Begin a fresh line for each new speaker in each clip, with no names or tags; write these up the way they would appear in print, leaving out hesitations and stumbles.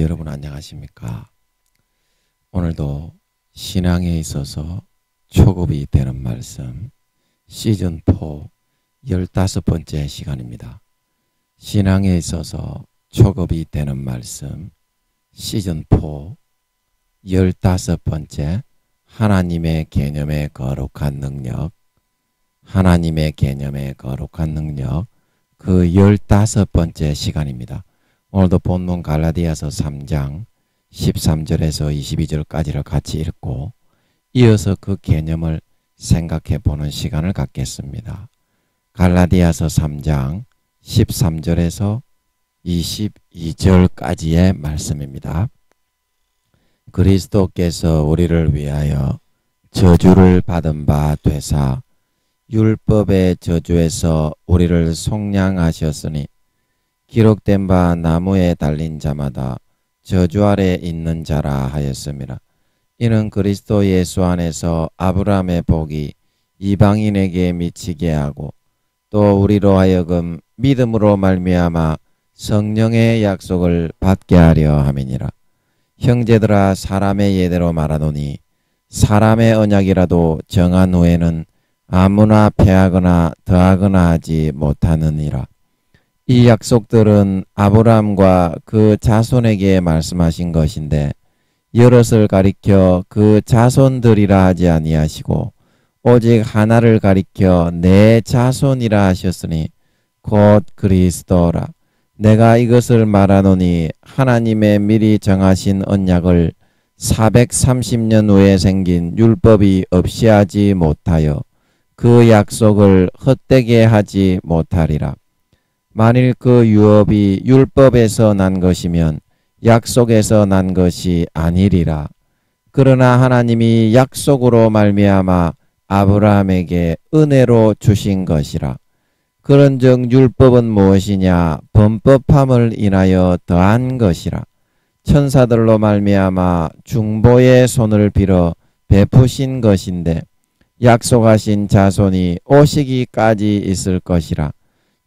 여러분 안녕하십니까? 오늘도 신앙에 있어서 초급이 되는 말씀 시즌4 15번째 시간입니다. 신앙에 있어서 초급이 되는 말씀 시즌4 15번째 하나님의 개념의 거룩한 능력 하나님의 개념의 거룩한 능력 그 15번째 시간입니다. 오늘도 본문 갈라디아서 3장 13절에서 22절까지를 같이 읽고 이어서 그 개념을 생각해 보는 시간을 갖겠습니다. 갈라디아서 3장 13절에서 22절까지의 말씀입니다. 그리스도께서 우리를 위하여 저주를 받은 바 되사 율법의 저주에서 우리를 속량하셨으니 기록된 바 나무에 달린 자마다 저주 아래 있는 자라 하였습니다. 이는 그리스도 예수 안에서 아브라함의 복이 이방인에게 미치게 하고 또 우리로 하여금 믿음으로 말미암아 성령의 약속을 받게 하려 함이니라. 형제들아 사람의 예대로 말하노니 사람의 언약이라도 정한 후에는 아무나 패하거나 더하거나 하지 못하느니라. 이 약속들은 아브라함과 그 자손에게 말씀하신 것인데 여럿을 가리켜 그 자손들이라 하지 아니하시고 오직 하나를 가리켜 내 자손이라 하셨으니 곧 그리스도라. 내가 이것을 말하노니 하나님의 미리 정하신 언약을 430년 후에 생긴 율법이 없이 하지 못하여 그 약속을 헛되게 하지 못하리라. 만일 그 유업이 율법에서 난 것이면 약속에서 난 것이 아니리라. 그러나 하나님이 약속으로 말미암아 아브라함에게 은혜로 주신 것이라. 그런즉 율법은 무엇이냐? 범법함을 인하여 더한 것이라. 천사들로 말미암아 중보의 손을 빌어 베푸신 것인데 약속하신 자손이 오시기까지 있을 것이라.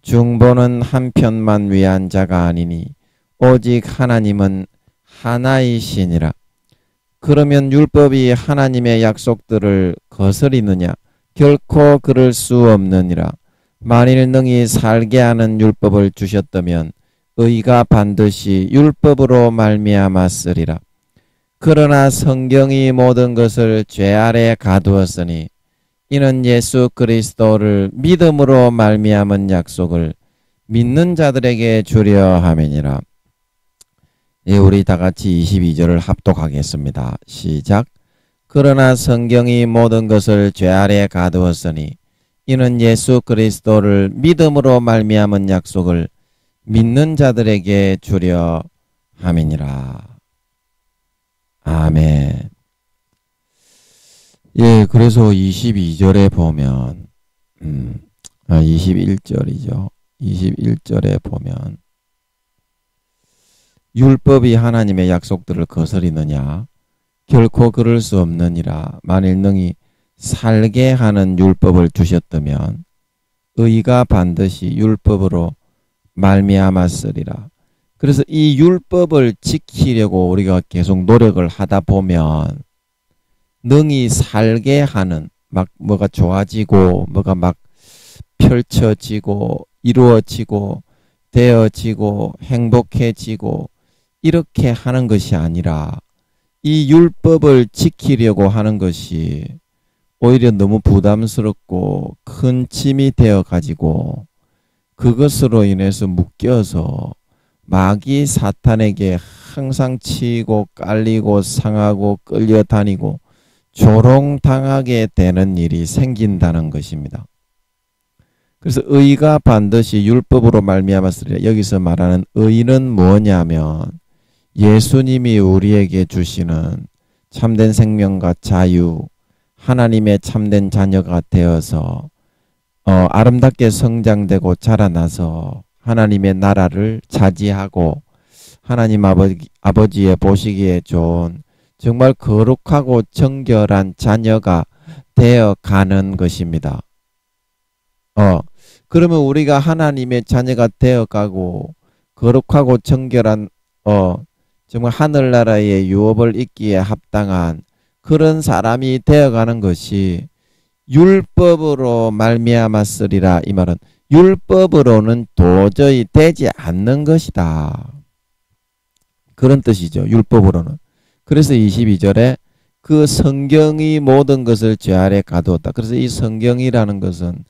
중보는 한편만 위한 자가 아니니 오직 하나님은 하나이시니라. 그러면 율법이 하나님의 약속들을 거스리느냐? 결코 그럴 수 없느니라. 만일 능히 살게 하는 율법을 주셨다면 의가 반드시 율법으로 말미암았으리라. 그러나 성경이 모든 것을 죄 아래 가두었으니 이는 예수 그리스도를 믿음으로 말미암은 약속을 믿는 자들에게 주려 함이니라. 예, 우리 다 같이 22절을 합독하겠습니다. 시작. 그러나 성경이 모든 것을 죄 아래 가두었으니 이는 예수 그리스도를 믿음으로 말미암은 약속을 믿는 자들에게 주려 함이니라. 아멘. 예, 그래서 22절에 보면 21절이죠. 21절에 보면 율법이 하나님의 약속들을 거스리느냐? 결코 그럴 수 없느니라. 만일 능히 살게 하는 율법을 주셨다면 의가 반드시 율법으로 말미암았으리라. 그래서 이 율법을 지키려고 우리가 계속 노력을 하다 보면 능히 살게 하는 막 뭐가 좋아지고 뭐가 막 펼쳐지고 이루어지고 되어지고 행복해지고 이렇게 하는 것이 아니라 이 율법을 지키려고 하는 것이 오히려 너무 부담스럽고 큰 짐이 되어 가지고 그것으로 인해서 묶여서 마귀 사탄에게 항상 치이고 깔리고 상하고 끌려다니고 조롱당하게 되는 일이 생긴다는 것입니다. 그래서 의가 반드시 율법으로 말미암았으리라. 여기서 말하는 의는 뭐냐면 예수님이 우리에게 주시는 참된 생명과 자유, 하나님의 참된 자녀가 되어서 아름답게 성장되고 자라나서 하나님의 나라를 차지하고 하나님 아버지의 보시기에 좋은 정말 거룩하고 정결한 자녀가 되어가는 것입니다. 그러면 우리가 하나님의 자녀가 되어가고 거룩하고 정결한 정말 하늘나라의 유업을 잇기에 합당한 그런 사람이 되어가는 것이 율법으로 말미암았으리라. 이 말은 율법으로는 도저히 되지 않는 것이다. 그런 뜻이죠. 율법으로는. 그래서 22절에 그 성경이 모든 것을 죄 아래 가두었다. 그래서 이 성경이라는 것은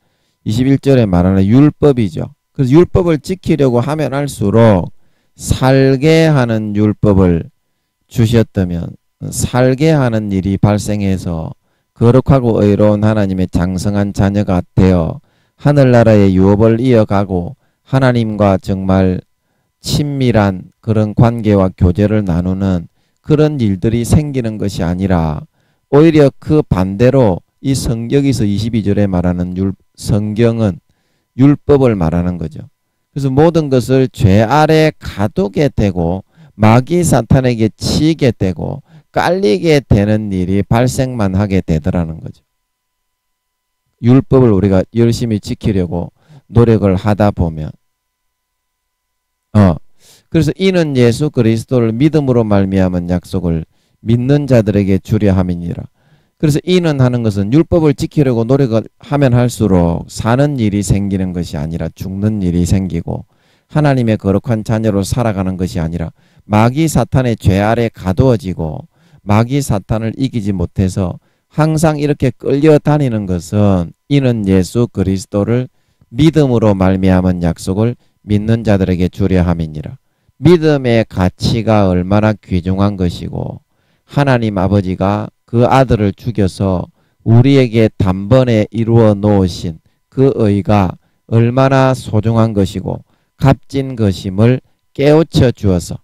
21절에 말하는 율법이죠. 그래서 율법을 지키려고 하면 할수록 살게 하는 율법을 주셨다면 살게 하는 일이 발생해서 거룩하고 의로운 하나님의 장성한 자녀가 되어 하늘나라의 유업을 이어가고 하나님과 정말 친밀한 그런 관계와 교제를 나누는 그런 일들이 생기는 것이 아니라 오히려 그 반대로 이 성경에서 22절에 말하는 성경은 율법을 말하는 거죠. 그래서 모든 것을 죄 아래 가두게 되고 마귀 사탄에게 치게 되고 깔리게 되는 일이 발생만 하게 되더라는 거죠. 율법을 우리가 열심히 지키려고 노력을 하다 보면 그래서 이는 예수 그리스도를 믿음으로 말미암은 약속을 믿는 자들에게 주려 함이니라. 그래서 이는 하는 것은 율법을 지키려고 노력을 하면 할수록 사는 일이 생기는 것이 아니라 죽는 일이 생기고 하나님의 거룩한 자녀로 살아가는 것이 아니라 마귀 사탄의 죄 아래 가두어지고 마귀 사탄을 이기지 못해서 항상 이렇게 끌려다니는 것은 이는 예수 그리스도를 믿음으로 말미암은 약속을 믿는 자들에게 주려 함이니라. 믿음의 가치가 얼마나 귀중한 것이고 하나님 아버지가 그 아들을 죽여서 우리에게 단번에 이루어 놓으신 그 의가 얼마나 소중한 것이고 값진 것임을 깨우쳐 주어서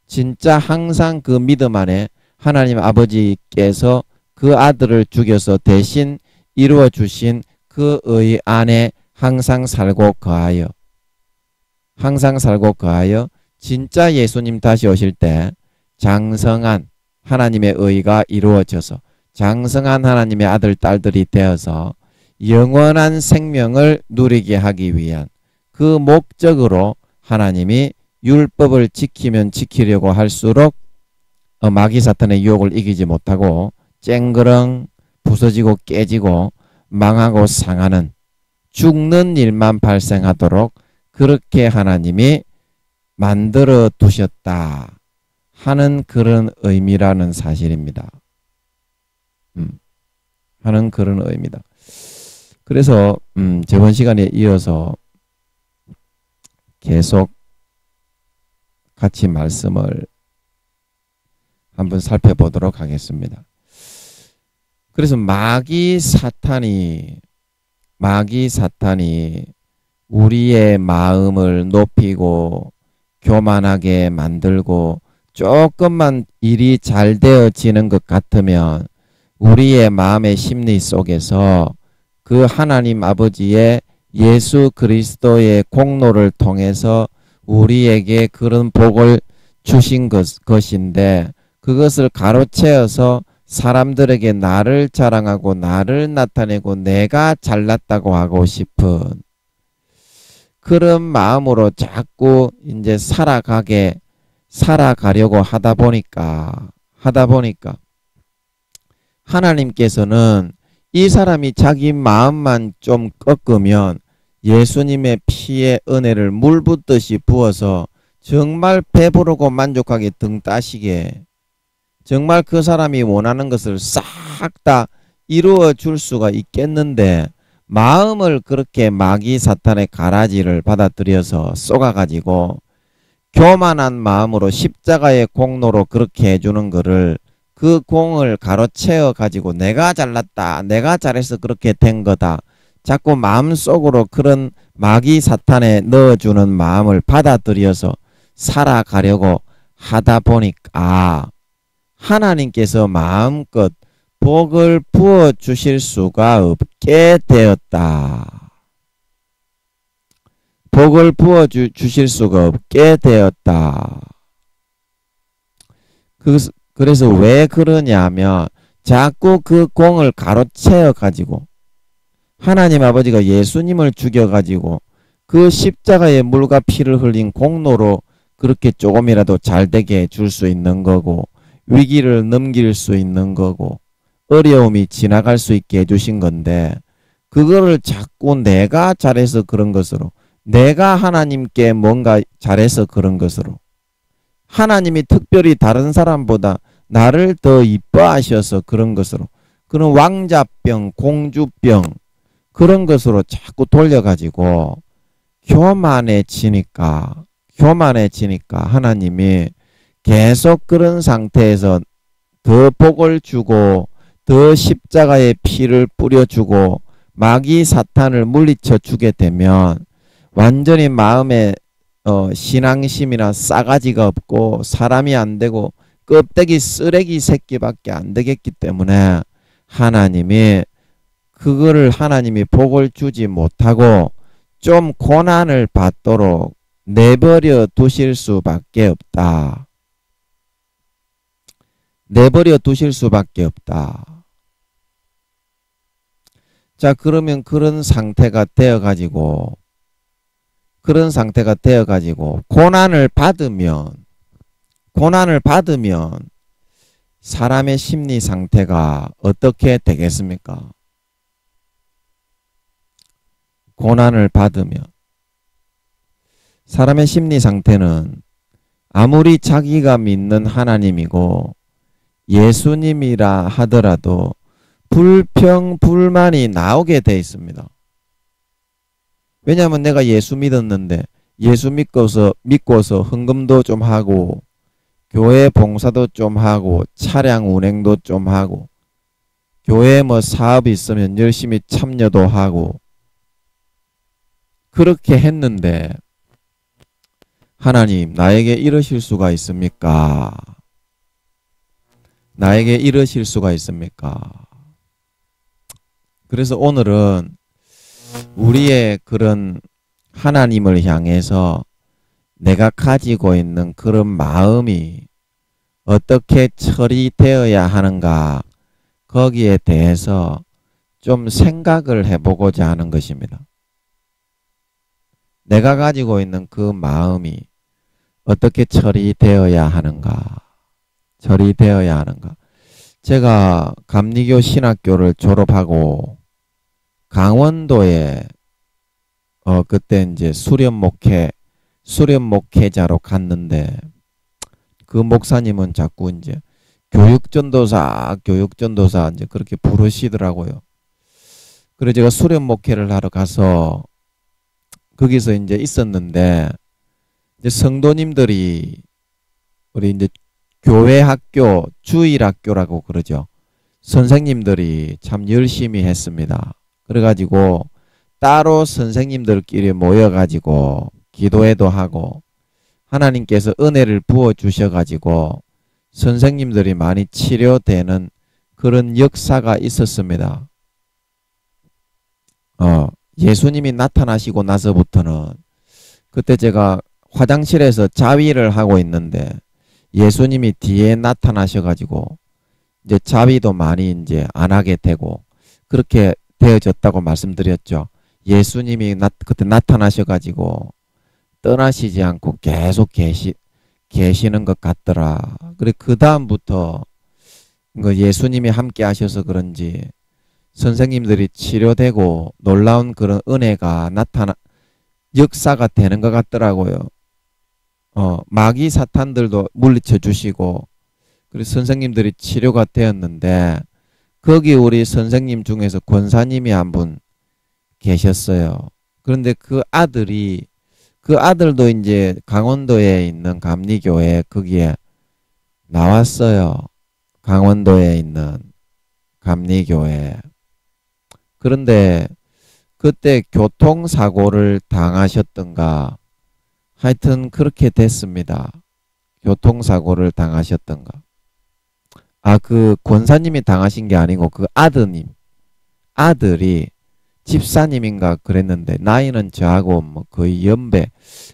진짜 항상 그 믿음 안에 하나님 아버지께서 그 아들을 죽여서 대신 이루어 주신 그 의 안에 항상 살고 거하여 진짜 예수님 다시 오실 때 장성한 하나님의 의가 이루어져서 장성한 하나님의 아들 딸들이 되어서 영원한 생명을 누리게 하기 위한 그 목적으로 하나님이 율법을 지키면 지키려고 할수록 마귀 사탄의 유혹을 이기지 못하고 쨍그렁 부서지고 깨지고 망하고 상하는 죽는 일만 발생하도록 그렇게 하나님이 만들어 두셨다 하는 그런 의미라는 사실입니다. 하는 그런 의미다. 그래서 저번 시간에 이어서 계속 같이 말씀을 한번 살펴보도록 하겠습니다. 그래서 마귀 사탄이 우리의 마음을 높이고 교만하게 만들고 조금만 일이 잘 되어지는 것 같으면 우리의 마음의 심리 속에서 그 하나님 아버지의 예수 그리스도의 공로를 통해서 우리에게 그런 복을 주신 것인데 그것을 가로채어서 사람들에게 나를 자랑하고 나를 나타내고 내가 잘났다고 하고 싶은 그런 마음으로 자꾸 이제 살아가려고 하다 보니까 하나님께서는 이 사람이 자기 마음만 좀 꺾으면 예수님의 피의 은혜를 물 붓듯이 부어서 정말 배부르고 만족하게 등 따시게 정말 그 사람이 원하는 것을 싹 다 이루어 줄 수가 있겠는데 마음을 그렇게 마귀 사탄의 가라지를 받아들여서 쏘아가지고 교만한 마음으로 십자가의 공로로 그렇게 해주는 거를 그 공을 가로채어 가지고 내가 잘났다 내가 잘해서 그렇게 된 거다 자꾸 마음속으로 그런 마귀 사탄에 넣어주는 마음을 받아들여서 살아가려고 하다 보니까 하나님께서 마음껏 복을 부어 주실 수가 없게 되었다. 복을 부어 주실 수가 없게 되었다. 그래서 왜 그러냐면 자꾸 그 공을 가로채어 가지고 하나님 아버지가 예수님을 죽여 가지고 그 십자가의 물과 피를 흘린 공로로 그렇게 조금이라도 잘 되게 해줄 수 있는 거고, 위기를 넘길 수 있는 거고, 어려움이 지나갈 수 있게 해주신 건데, 그거를 자꾸 내가 잘해서 그런 것으로, 내가 하나님께 뭔가 잘해서 그런 것으로, 하나님이 특별히 다른 사람보다 나를 더 이뻐하셔서 그런 것으로, 그런 왕자병, 공주병, 그런 것으로 자꾸 돌려가지고 교만해지니까 하나님이 계속 그런 상태에서 더 복을 주고 더 십자가의 피를 뿌려주고 마귀 사탄을 물리쳐 주게 되면 완전히 마음에 신앙심이나 싸가지가 없고 사람이 안 되고 껍데기 쓰레기 새끼밖에 안 되겠기 때문에 하나님이 복을 주지 못하고 좀 고난을 받도록 내버려 두실 수밖에 없다. 내버려 두실 수밖에 없다. 자, 그러면 그런 상태가 되어 가지고 고난을 받으면 사람의 심리 상태가 어떻게 되겠습니까? 고난을 받으면 사람의 심리 상태는 아무리 자기가 믿는 하나님이고 예수님이라 하더라도 불평, 불만이 나오게 돼 있습니다. 왜냐하면 내가 예수 믿었는데 예수 믿고서 헌금도 좀 하고 교회 봉사도 좀 하고 차량 운행도 좀 하고 교회에 뭐 사업이 있으면 열심히 참여도 하고 그렇게 했는데 하나님 나에게 이러실 수가 있습니까? 나에게 이러실 수가 있습니까? 그래서 오늘은 우리의 그런 하나님을 향해서 내가 가지고 있는 그런 마음이 어떻게 처리되어야 하는가 거기에 대해서 좀 생각을 해보고자 하는 것입니다. 내가 가지고 있는 그 마음이 어떻게 처리되어야 하는가. 제가 감리교 신학교를 졸업하고 강원도에 그때 이제 수련 목회자로 갔는데 그 목사님은 자꾸 이제 교육전도사 이제 그렇게 부르시더라고요. 그래서 제가 수련 목회를 하러 가서 거기서 이제 있었는데 이제 성도님들이 우리 이제 교회 학교 주일학교라고 그러죠. 선생님들이 참 열심히 했습니다. 그래가지고 따로 선생님들끼리 모여가지고 기도회도 하고 하나님께서 은혜를 부어주셔가지고 선생님들이 많이 치료되는 그런 역사가 있었습니다. 예수님이 나타나시고 나서부터는 그때 제가 화장실에서 자위를 하고 있는데 예수님이 뒤에 나타나셔가지고 이제 자위도 많이 이제 안 하게 되고 그렇게 되어졌다고 말씀드렸죠. 예수님이 그때 나타나셔가지고 떠나시지 않고 계속 계시는 것 같더라. 그래 그 다음부터 예수님이 함께 하셔서 그런지 선생님들이 치료되고 놀라운 그런 은혜가 역사가 되는 것 같더라고요. 마귀 사탄들도 물리쳐 주시고 그래서 선생님들이 치료가 되었는데 거기 우리 선생님 중에서 권사님이 한 분 계셨어요. 그런데 그 아들도 이제 강원도에 있는 감리교회 거기에 나왔어요. 강원도에 있는 감리교회. 그런데 그때 교통사고를 당하셨던가 하여튼 그렇게 됐습니다. 교통사고를 당하셨던가. 그 권사님이 당하신 게 아니고 그 아들이 집사님인가 그랬는데 나이는 저하고 뭐 거의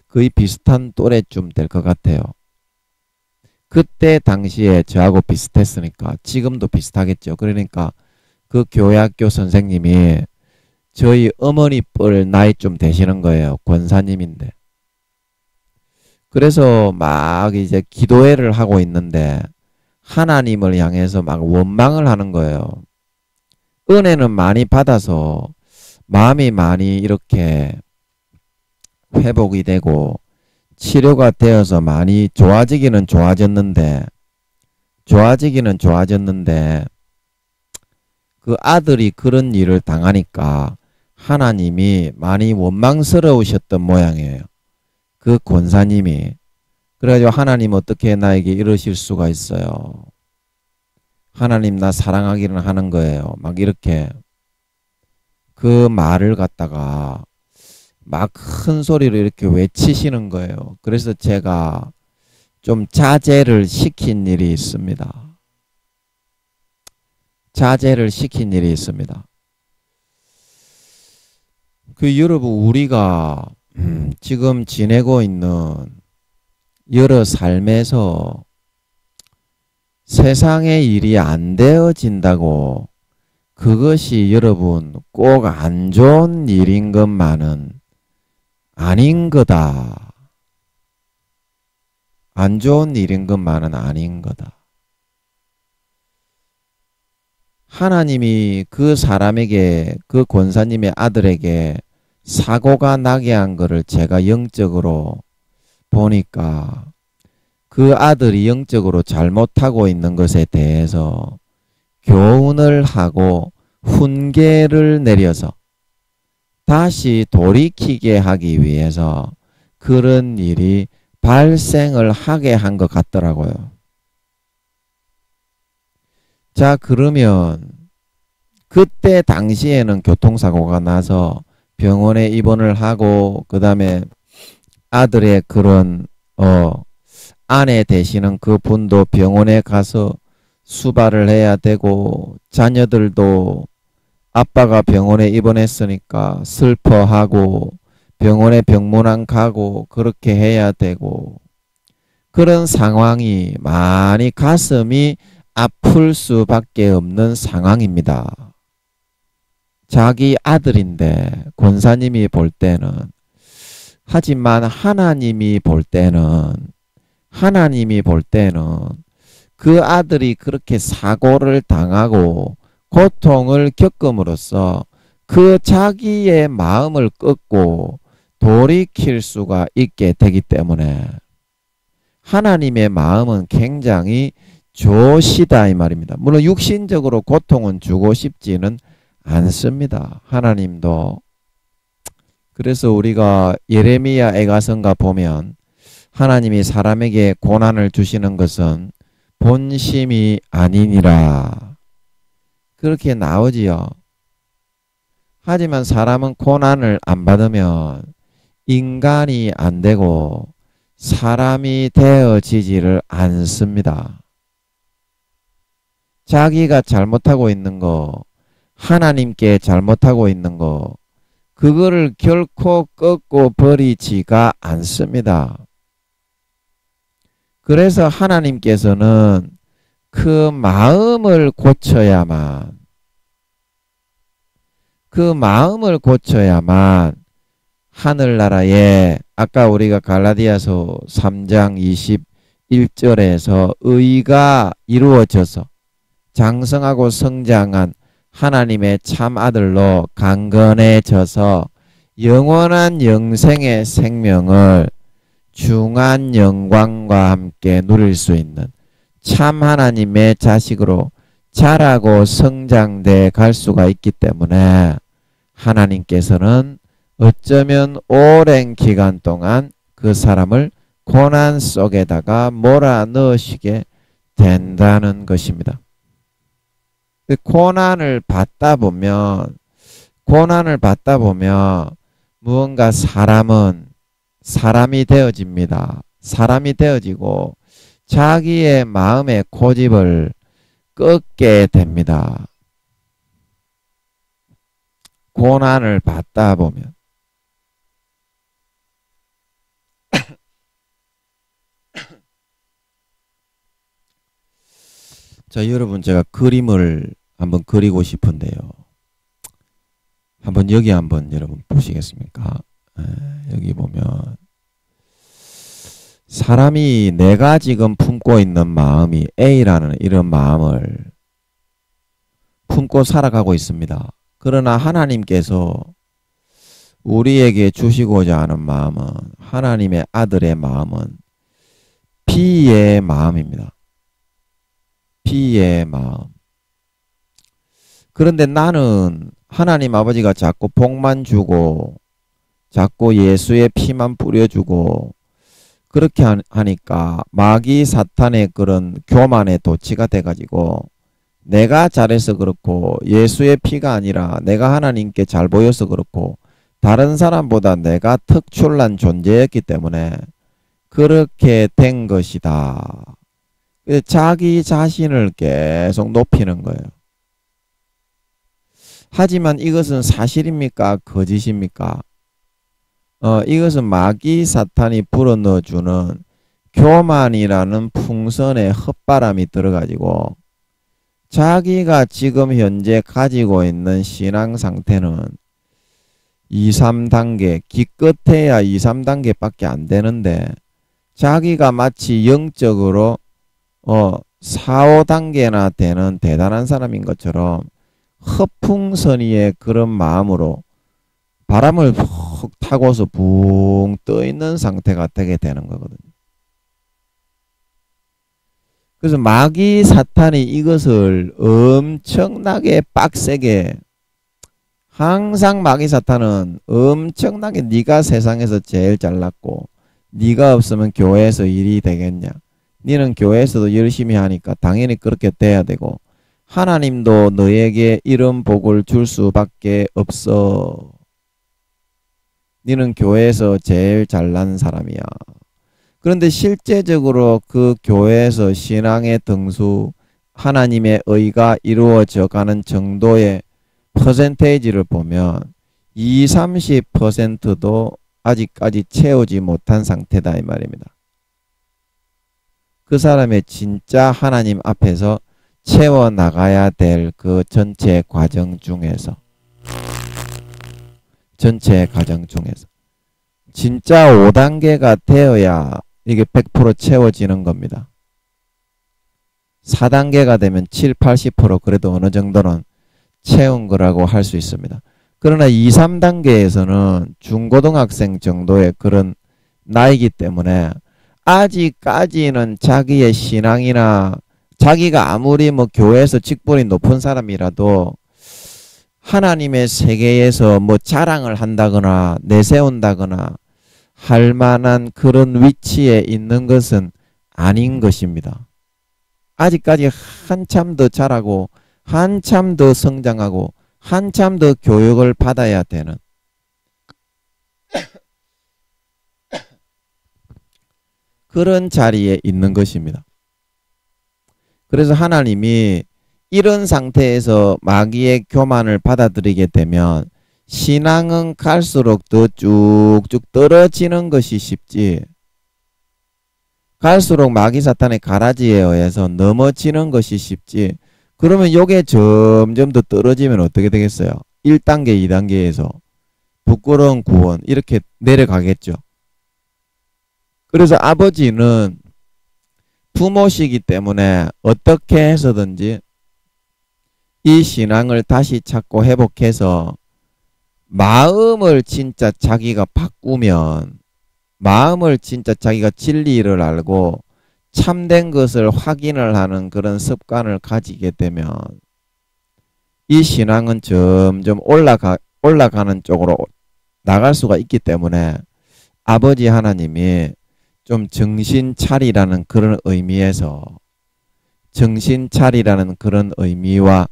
거의 비슷한 또래쯤 될 것 같아요. 그때 당시에 저하고 비슷했으니까 지금도 비슷하겠죠. 그러니까 그 교회학교 선생님이 저희 어머니 뻘 나이쯤 되시는 거예요. 권사님인데. 그래서 막 이제 기도회를 하고 있는데 하나님을 향해서 막 원망을 하는 거예요. 은혜는 많이 받아서 마음이 많이 이렇게 회복이 되고 치료가 되어서 많이 좋아지기는 좋아졌는데 그 아들이 그런 일을 당하니까 하나님이 많이 원망스러우셨던 모양이에요. 그 권사님이. 그래가지고 하나님 어떻게 나에게 이러실 수가 있어요. 하나님 나 사랑하기는 하는 거예요. 막 이렇게 그 말을 갖다가 막 큰 소리로 이렇게 외치시는 거예요. 그래서 제가 좀 자제를 시킨 일이 있습니다. 자제를 시킨 일이 있습니다. 그 여러분 우리가 지금 지내고 있는 여러 삶에서 세상의 일이 안 되어진다고 그것이 여러분 꼭 안 좋은 일인 것만은 아닌 거다. 안 좋은 일인 것만은 아닌 거다. 하나님이 그 사람에게 그 권사님의 아들에게 사고가 나게 한 거를 제가 영적으로 보니까 그 아들이 영적으로 잘못하고 있는 것에 대해서 교훈을 하고 훈계를 내려서 다시 돌이키게 하기 위해서 그런 일이 발생을 하게 한 것 같더라고요. 자, 그러면 그때 당시에는 교통사고가 나서 병원에 입원을 하고 그 다음에 아들의 그런 아내 되시는 그 분도 병원에 가서 수발을 해야 되고 자녀들도 아빠가 병원에 입원했으니까 슬퍼하고 병원에 병문안 가고 그렇게 해야 되고 그런 상황이 많이 가슴이 아플 수밖에 없는 상황입니다. 자기 아들인데 권사님이 볼 때는 하지만 하나님이 볼 때는 그 아들이 그렇게 사고를 당하고 고통을 겪음으로써 그 자기의 마음을 꺾고 돌이킬 수가 있게 되기 때문에 하나님의 마음은 굉장히 좋으시다 이 말입니다. 물론 육신적으로 고통은 주고 싶지는 않습니다. 하나님도. 그래서 우리가 예레미야 애가성가 보면 하나님이 사람에게 고난을 주시는 것은 본심이 아니니라 그렇게 나오지요. 하지만 사람은 고난을 안 받으면 인간이 안 되고 사람이 되어지지를 않습니다. 자기가 잘못하고 있는 거, 하나님께 잘못하고 있는 거, 그거를 결코 꺾고 버리지가 않습니다. 그래서 하나님께서는 그 마음을 고쳐야만 하늘나라에 아까 우리가 갈라디아서 3장 21절에서 의가 이루어져서 장성하고 성장한 하나님의 참 아들로 강건해져서 영원한 영생의 생명을 중한 영광과 함께 누릴 수 있는 참 하나님의 자식으로 자라고 성장돼 갈 수가 있기 때문에 하나님께서는 어쩌면 오랜 기간 동안 그 사람을 고난 속에다가 몰아넣으시게 된다는 것입니다. 고난을 받다 보면 무언가 사람이 되어집니다. 사람이 되어지고 자기의 마음의 고집을 꺾게 됩니다. 고난을 받다 보면. 자, 여러분 제가 그림을 한번 그리고 싶은데요. 여기 한번 여러분 보시겠습니까? 여기 보면 사람이 내가 지금 품고 있는 마음이 A라는 이런 마음을 품고 살아가고 있습니다. 그러나 하나님께서 우리에게 주시고자 하는 마음은, 하나님의 아들의 마음은 B의 마음입니다. B의 마음. 그런데 나는 하나님 아버지가 자꾸 복만 주고 자꾸 예수의 피만 뿌려주고 그렇게 하니까 마귀 사탄의 그런 교만에 도취가 돼가지고 내가 잘해서 그렇고 예수의 피가 아니라 내가 하나님께 잘 보여서 그렇고 다른 사람보다 내가 특출난 존재였기 때문에 그렇게 된 것이다. 자기 자신을 계속 높이는 거예요. 하지만 이것은 사실입니까? 거짓입니까? 이것은 마귀 사탄이 불어넣어주는 교만이라는 풍선에 헛바람이 들어가지고 자기가 지금 현재 가지고 있는 신앙 상태는 2, 3단계, 기껏해야 2, 3단계밖에 안 되는데 자기가 마치 영적으로 4, 5단계나 되는 대단한 사람인 것처럼 허풍선이의 그런 마음으로 바람을 푹 타고서 붕 떠 있는 상태가 되게 되는 거거든요. 그래서 마귀 사탄이 이것을 엄청나게 빡세게, 항상 마귀 사탄은 엄청나게 네가 세상에서 제일 잘났고 네가 없으면 교회에서 일이 되겠냐, 너는 교회에서도 열심히 하니까 당연히 그렇게 돼야 되고 하나님도 너에게 이런 복을 줄 수밖에 없어, 너는 교회에서 제일 잘난 사람이야. 그런데 실제적으로 그 교회에서 신앙의 등수, 하나님의 의가 이루어져 가는 정도의 퍼센테이지를 보면 20, 30%도 아직까지 채우지 못한 상태다 이 말입니다. 그 사람의 진짜 하나님 앞에서 채워나가야 될 그 전체 과정 중에서 진짜 5단계가 되어야 이게 100% 채워지는 겁니다. 4단계가 되면 7, 80% 그래도 어느 정도는 채운 거라고 할 수 있습니다. 그러나 2, 3단계에서는 중고등학생 정도의 그런 나이기 때문에 아직까지는 자기의 신앙이나 자기가 아무리 뭐 교회에서 직분이 높은 사람이라도 하나님의 세계에서 뭐 자랑을 한다거나 내세운다거나 할 만한 그런 위치에 있는 것은 아닌 것입니다. 아직까지 한참 더 자라고 한참 더 성장하고 한참 더 교육을 받아야 되는 그런 자리에 있는 것입니다. 그래서 하나님이 이런 상태에서 마귀의 교만을 받아들이게 되면 신앙은 갈수록 더 쭉쭉 떨어지는 것이 쉽지, 갈수록 마귀 사탄의 가라지에 의해서 넘어지는 것이 쉽지, 그러면 이게 점점 더 떨어지면 어떻게 되겠어요? 1단계, 2단계에서 부끄러운 구원 이렇게 내려가겠죠. 그래서 아버지는 부모시기 때문에 어떻게 해서든지 이 신앙을 다시 찾고 회복해서 마음을 진짜 자기가 바꾸면, 마음을 진짜 자기가 진리를 알고 참된 것을 확인을 하는 그런 습관을 가지게 되면 이 신앙은 점점 올라가는 쪽으로 나갈 수가 있기 때문에 아버지 하나님이 좀 정신 차리라는 그런 의미에서, 정신 차리라는 그런 의미와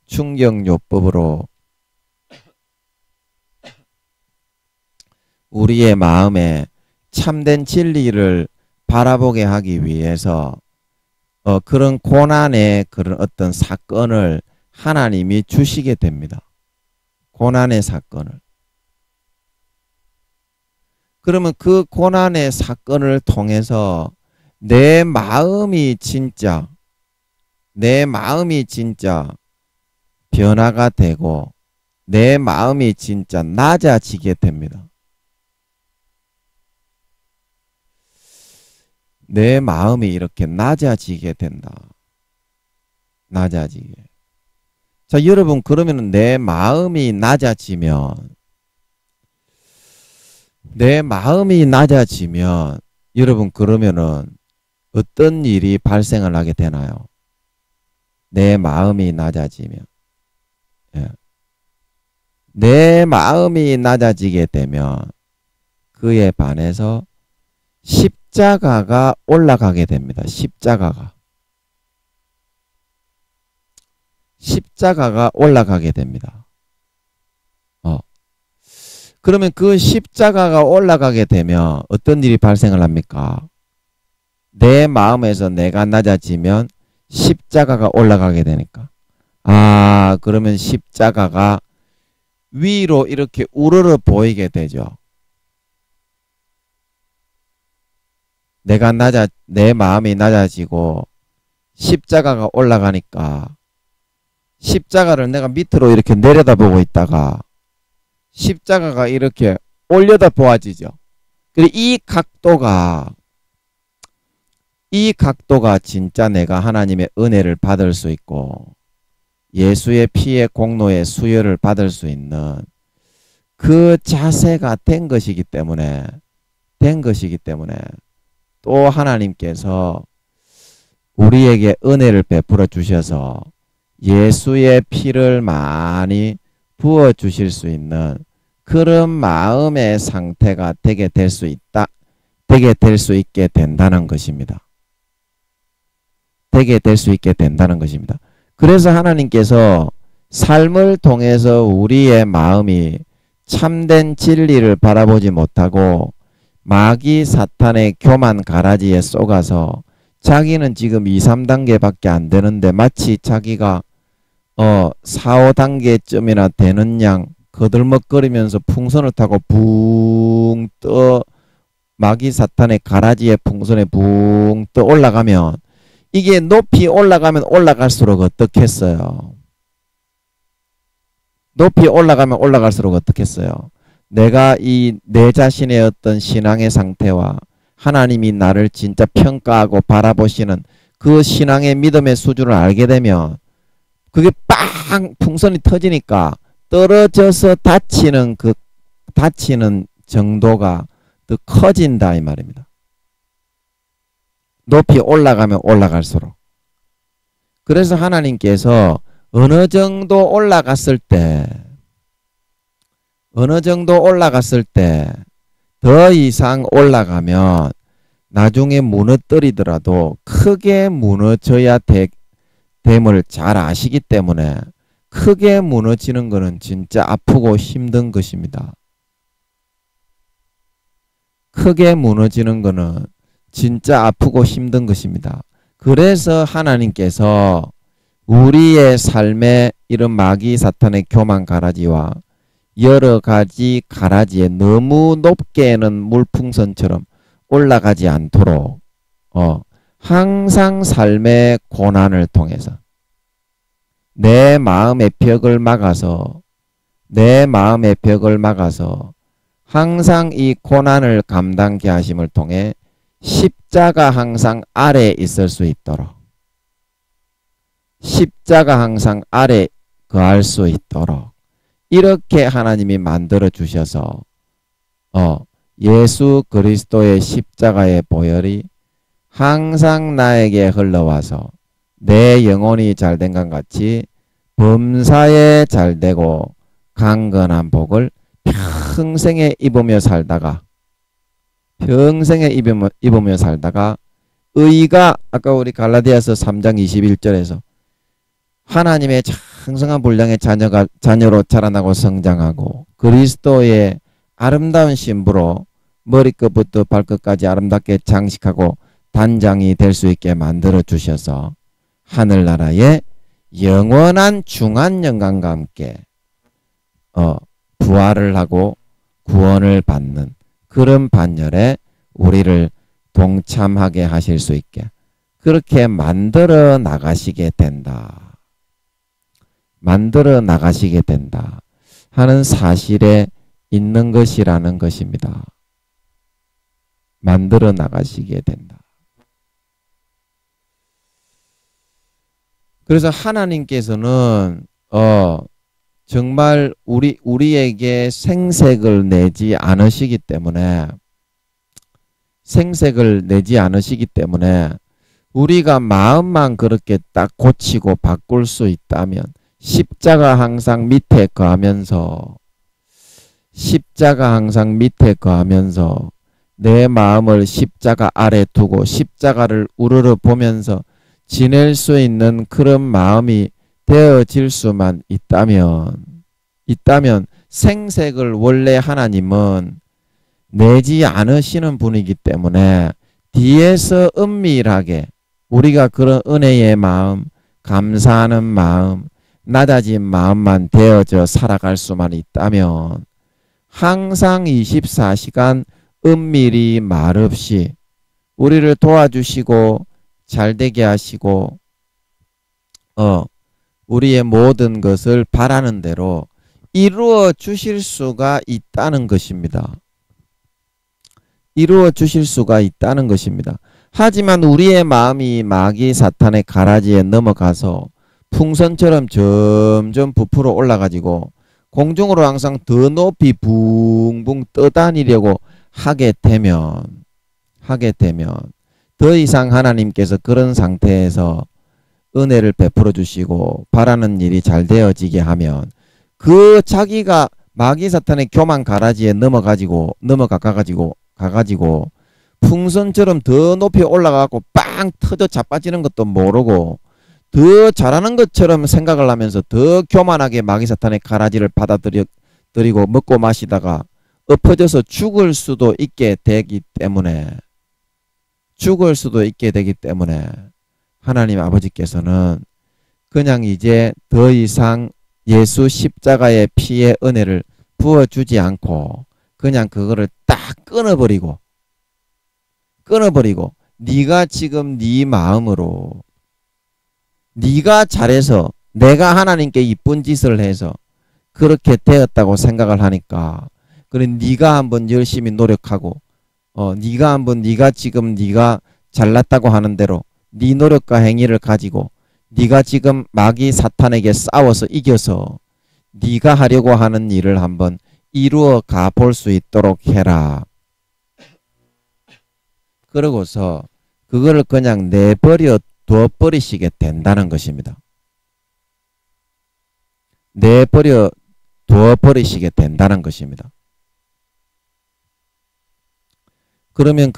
충격요법으로 우리의 마음에 참된 진리를 바라보게 하기 위해서 그런 고난의 그런 어떤 사건을 하나님이 주시게 됩니다. 고난의 사건을. 그러면 그 고난의 사건을 통해서 내 마음이 진짜 변화가 되고 내 마음이 진짜 낮아지게 됩니다. 내 마음이 이렇게 낮아지게 된다. 낮아지게. 자, 여러분, 그러면 내 마음이 낮아지면 여러분, 그러면은 어떤 일이 발생을 하게 되나요? 내 마음이 낮아지면. 예. 내 마음이 낮아지게 되면 그에 반해서 십자가가 올라가게 됩니다. 십자가가 올라가게 됩니다. 그러면 그 십자가가 올라가게 되면 어떤 일이 발생을 합니까? 내 마음에서 내가 낮아지면 십자가가 올라가게 되니까. 그러면 십자가가 위로 이렇게 우러러 보이게 되죠. 내 마음이 낮아지고 십자가가 올라가니까 십자가를 내가 밑으로 이렇게 내려다보고 있다가 십자가가 이렇게 올려다 보아지죠. 그리고 이 각도가 진짜 내가 하나님의 은혜를 받을 수 있고 예수의 피의 공로의 수혈을 받을 수 있는 그 자세가 된 것이기 때문에 또 하나님께서 우리에게 은혜를 베풀어 주셔서 예수의 피를 많이 부어 주실 수 있는 그런 마음의 상태가 되게 될 수 있게 된다는 것입니다. 그래서 하나님께서 삶을 통해서 우리의 마음이 참된 진리를 바라보지 못하고 마귀 사탄의 교만 가라지에 쏘가서 자기는 지금 2, 3단계밖에 안 되는데 마치 자기가 4, 5단계쯤이나 되는 양 거들먹거리면서 풍선을 타고 붕 떠 마귀 사탄의 가라지에 풍선에 붕 떠 올라가면 이게 높이 올라가면 올라갈수록 어떻겠어요? 높이 올라가면 올라갈수록 어떻겠어요? 내가 이 내 자신의 어떤 신앙의 상태와 하나님이 나를 진짜 평가하고 바라보시는 그 신앙의 믿음의 수준을 알게 되면 그게 빵 풍선이 터지니까 떨어져서 다치는 정도가 더 커진다 이 말입니다. 높이 올라가면 올라갈수록. 그래서 하나님께서 어느 정도 올라갔을 때 더 이상 올라가면 나중에 무너뜨리더라도 크게 무너져야 됨을 잘 아시기 때문에 크게 무너지는 것은 진짜 아프고 힘든 것입니다. 크게 무너지는 것은 진짜 아프고 힘든 것입니다. 그래서 하나님께서 우리의 삶에 이런 마귀 사탄의 교만 가라지와 여러 가지 가라지에 너무 높게는 물풍선처럼 올라가지 않도록 항상 삶의 고난을 통해서 내 마음의 벽을 막아서 항상 이 고난을 감당케 하심을 통해 십자가 항상 아래에 있을 수 있도록 십자가 항상 아래 거할 수 있도록 이렇게 하나님이 만들어 주셔서 예수 그리스도의 십자가의 보혈이 항상 나에게 흘러와서 내 영혼이 잘된 것 같이 범사에 잘되고 강건한 복을 평생에 입으며 살다가 의가 아까 우리 갈라디아서 3장 21절에서 하나님의 장성한 분량의 자녀로 자라나고 성장하고 그리스도의 아름다운 신부로 머리끝부터 발끝까지 아름답게 장식하고 단장이 될 수 있게 만들어 주셔서 하늘나라의 영원한 중한 영광과 함께 부활을 하고 구원을 받는 그런 반열에 우리를 동참하게 하실 수 있게 그렇게 만들어 나가시게 된다 하는 사실에 있는 것이라는 것입니다. 만들어 나가시게 된다. 그래서 하나님께서는 정말 우리에게 생색을 내지 않으시기 때문에 우리가 마음만 그렇게 딱 고치고 바꿀 수 있다면 십자가 항상 밑에 거하면서 내 마음을 십자가 아래 두고 십자가를 우러러 보면서 지낼 수 있는 그런 마음이 되어질 수만 있다면 생색을 원래 하나님은 내지 않으시는 분이기 때문에 뒤에서 은밀하게 우리가 그런 은혜의 마음, 감사하는 마음, 낮아진 마음만 되어져 살아갈 수만 있다면 항상 24시간 은밀히 말없이 우리를 도와주시고 잘되게 하시고 우리의 모든 것을 바라는 대로 이루어 주실 수가 있다는 것입니다. 하지만 우리의 마음이 마귀 사탄의 가라지에 넘어가서 풍선처럼 점점 부풀어 올라가지고 공중으로 항상 더 높이 붕붕 떠다니려고 하게 되면 더 이상 하나님께서 그런 상태에서 은혜를 베풀어 주시고 바라는 일이 잘 되어지게 하면 그 자기가 마귀 사탄의 교만 가라지에 가가지고 풍선처럼 더 높이 올라가고 빵 터져 자빠지는 것도 모르고 더 잘하는 것처럼 생각을 하면서 더 교만하게 마귀 사탄의 가라지를 받아들이고 먹고 마시다가 엎어져서 죽을 수도 있게 되기 때문에 하나님 아버지께서는 그냥 이제 더 이상 예수 십자가의 피의 은혜를 부어주지 않고 그냥 그거를 딱 끊어버리고 네가 지금 네 마음으로 네가 잘해서 내가 하나님께 이쁜 짓을 해서 그렇게 되었다고 생각을 하니까 그래 네가 한번 열심히 노력하고 네가 지금 네가 잘났다고 하는 대로 네 노력과 행위를 가지고 네가 지금 마귀 사탄에게 싸워서 이겨서 네가 하려고 하는 일을 한번 이루어 가 볼 수 있도록 해라. 그러고서 그거를 그냥 내버려 둬버리시게 된다는 것입니다. 내버려 둬버리시게 된다는 것입니다. 그러면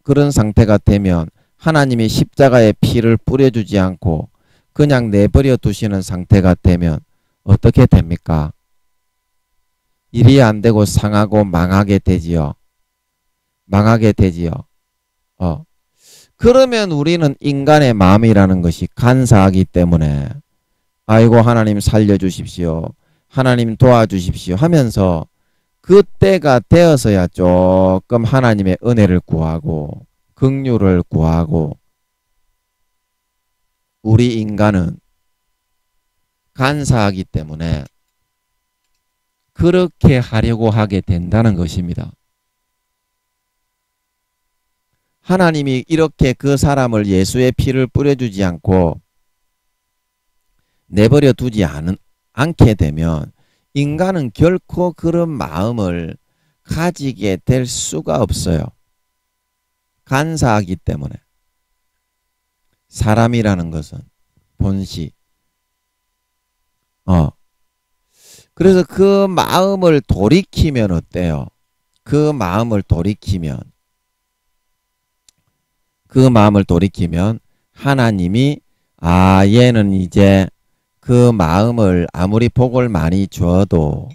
그런 상태가 되면 하나님이 십자가의 피를 뿌려주지 않고 그냥 내버려 두시는 상태가 되면 어떻게 됩니까? 일이 안 되고 상하고 망하게 되지요. 그러면 우리는 인간의 마음이라는 것이 간사하기 때문에 아이고 하나님 살려주십시오. 하나님 도와주십시오 하면서 그때가 되어서야 조금 하나님의 은혜를 구하고 긍휼을 구하고 우리 인간은 간사하기 때문에 그렇게 하려고 하게 된다는 것입니다. 하나님이 이렇게 그 사람을 예수의 피를 뿌려주지 않고 내버려 두지 않게 되면 인간은 결코 그런 마음을 가지게 될 수가 없어요. 간사하기 때문에. 사람이라는 것은 본시. 그래서 그 마음을 돌이키면 어때요? 그 마음을 돌이키면 하나님이 얘는 이제 그 마음을 아무리 복을 많이 주어도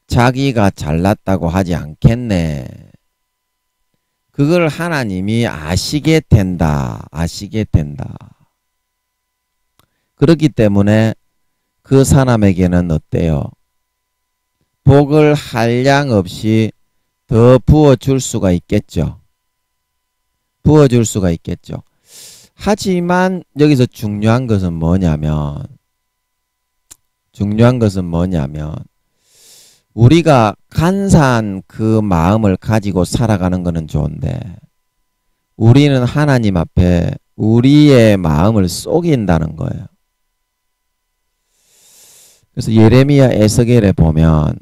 자기가 잘났다고 하지 않겠네. 그걸 하나님이 아시게 된다. 그렇기 때문에 그 사람에게는 어때요? 복을 한량없이 더 부어줄 수가 있겠죠. 하지만 여기서 중요한 것은 뭐냐면 우리가 간사한 그 마음을 가지고 살아가는 것은 좋은데 우리는 하나님 앞에 우리의 마음을 속인다는 거예요. 그래서 예레미야 에스겔에 보면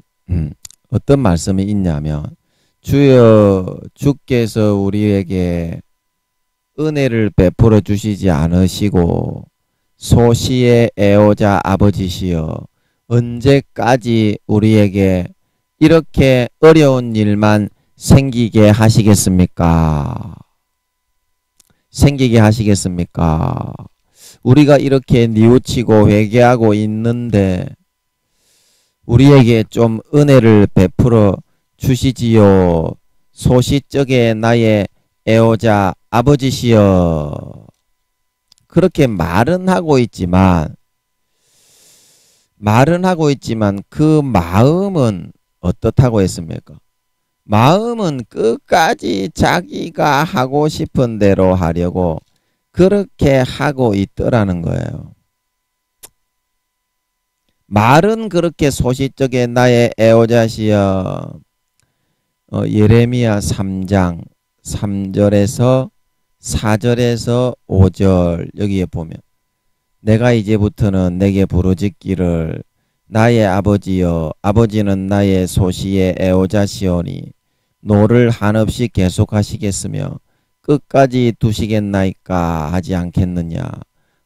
어떤 말씀이 있냐면 주여 주께서 우리에게 은혜를 베풀어 주시지 않으시고 소시의 애호자 아버지시여 언제까지 우리에게 이렇게 어려운 일만 생기게 하시겠습니까? 생기게 하시겠습니까? 우리가 이렇게 뉘우치고 회개하고 있는데 우리에게 좀 은혜를 베풀어 주시지요. 소시적의 나의 애호자 아버지시여. 그렇게 말은 하고 있지만 그 마음은 어떻다고 했습니까? 마음은 끝까지 자기가 하고 싶은 대로 하려고 그렇게 하고 있더라는 거예요. 말은 그렇게 소시적의 나의 애호자시여. 예레미야 3장 3절에서 4절에서 5절 여기에 보면 내가 이제부터는 내게 부르짖기를 나의 아버지여 아버지는 나의 소시의 애호자시오니 노를 한없이 계속하시겠으며 끝까지 두시겠나이까 하지 않겠느냐.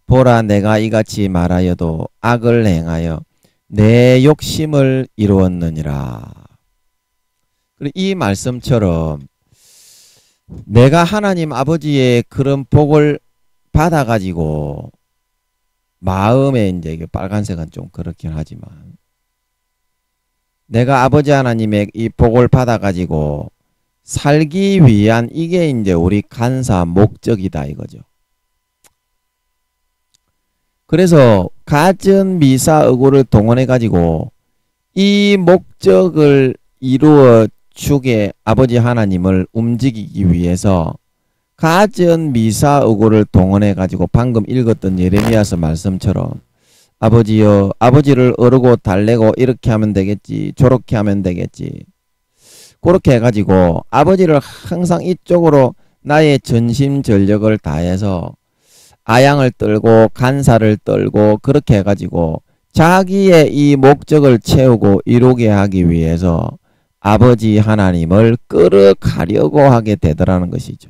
보라 내가 이같이 말하여도 악을 행하여 내 욕심을 이루었느니라. 이 말씀처럼 내가 하나님 아버지의 그런 복을 받아가지고 마음에 이제 빨간색은 좀 그렇긴 하지만 내가 아버지 하나님의 이 복을 받아가지고 살기 위한 이게 이제 우리 간사 목적이다 이거죠. 그래서 갖은 미사의구를 동원해가지고 이 목적을 이루어 주게 아버지 하나님을 움직이기 위해서 갖은 미사의구를 동원해가지고 방금 읽었던 예레미야서 말씀처럼 아버지여 아버지를 어르고 달래고 이렇게 하면 되겠지 저렇게 하면 되겠지 그렇게 해가지고 아버지를 항상 이쪽으로 나의 전심전력을 다해서 아양을 떨고 간사를 떨고 그렇게 해가지고 자기의 이 목적을 채우고 이루게 하기 위해서 아버지 하나님을 끌어가려고 하게 되더라는 것이죠.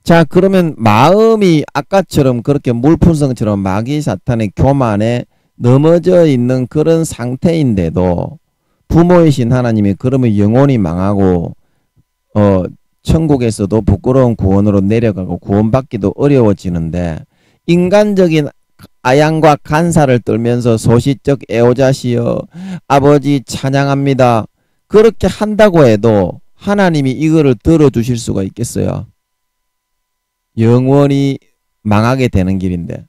자 그러면 마음이 아까처럼 그렇게 물풍성처럼 마귀 사탄의 교만에 넘어져 있는 그런 상태인데도 부모이신 하나님이 그러면 영혼이 망하고 천국에서도 부끄러운 구원으로 내려가고 구원받기도 어려워지는데 인간적인 아양과 간사를 떨면서 소시적 애호자시여 아버지 찬양합니다. 그렇게 한다고 해도 하나님이 이거를 들어주실 수가 있겠어요? 영원히 망하게 되는 길인데.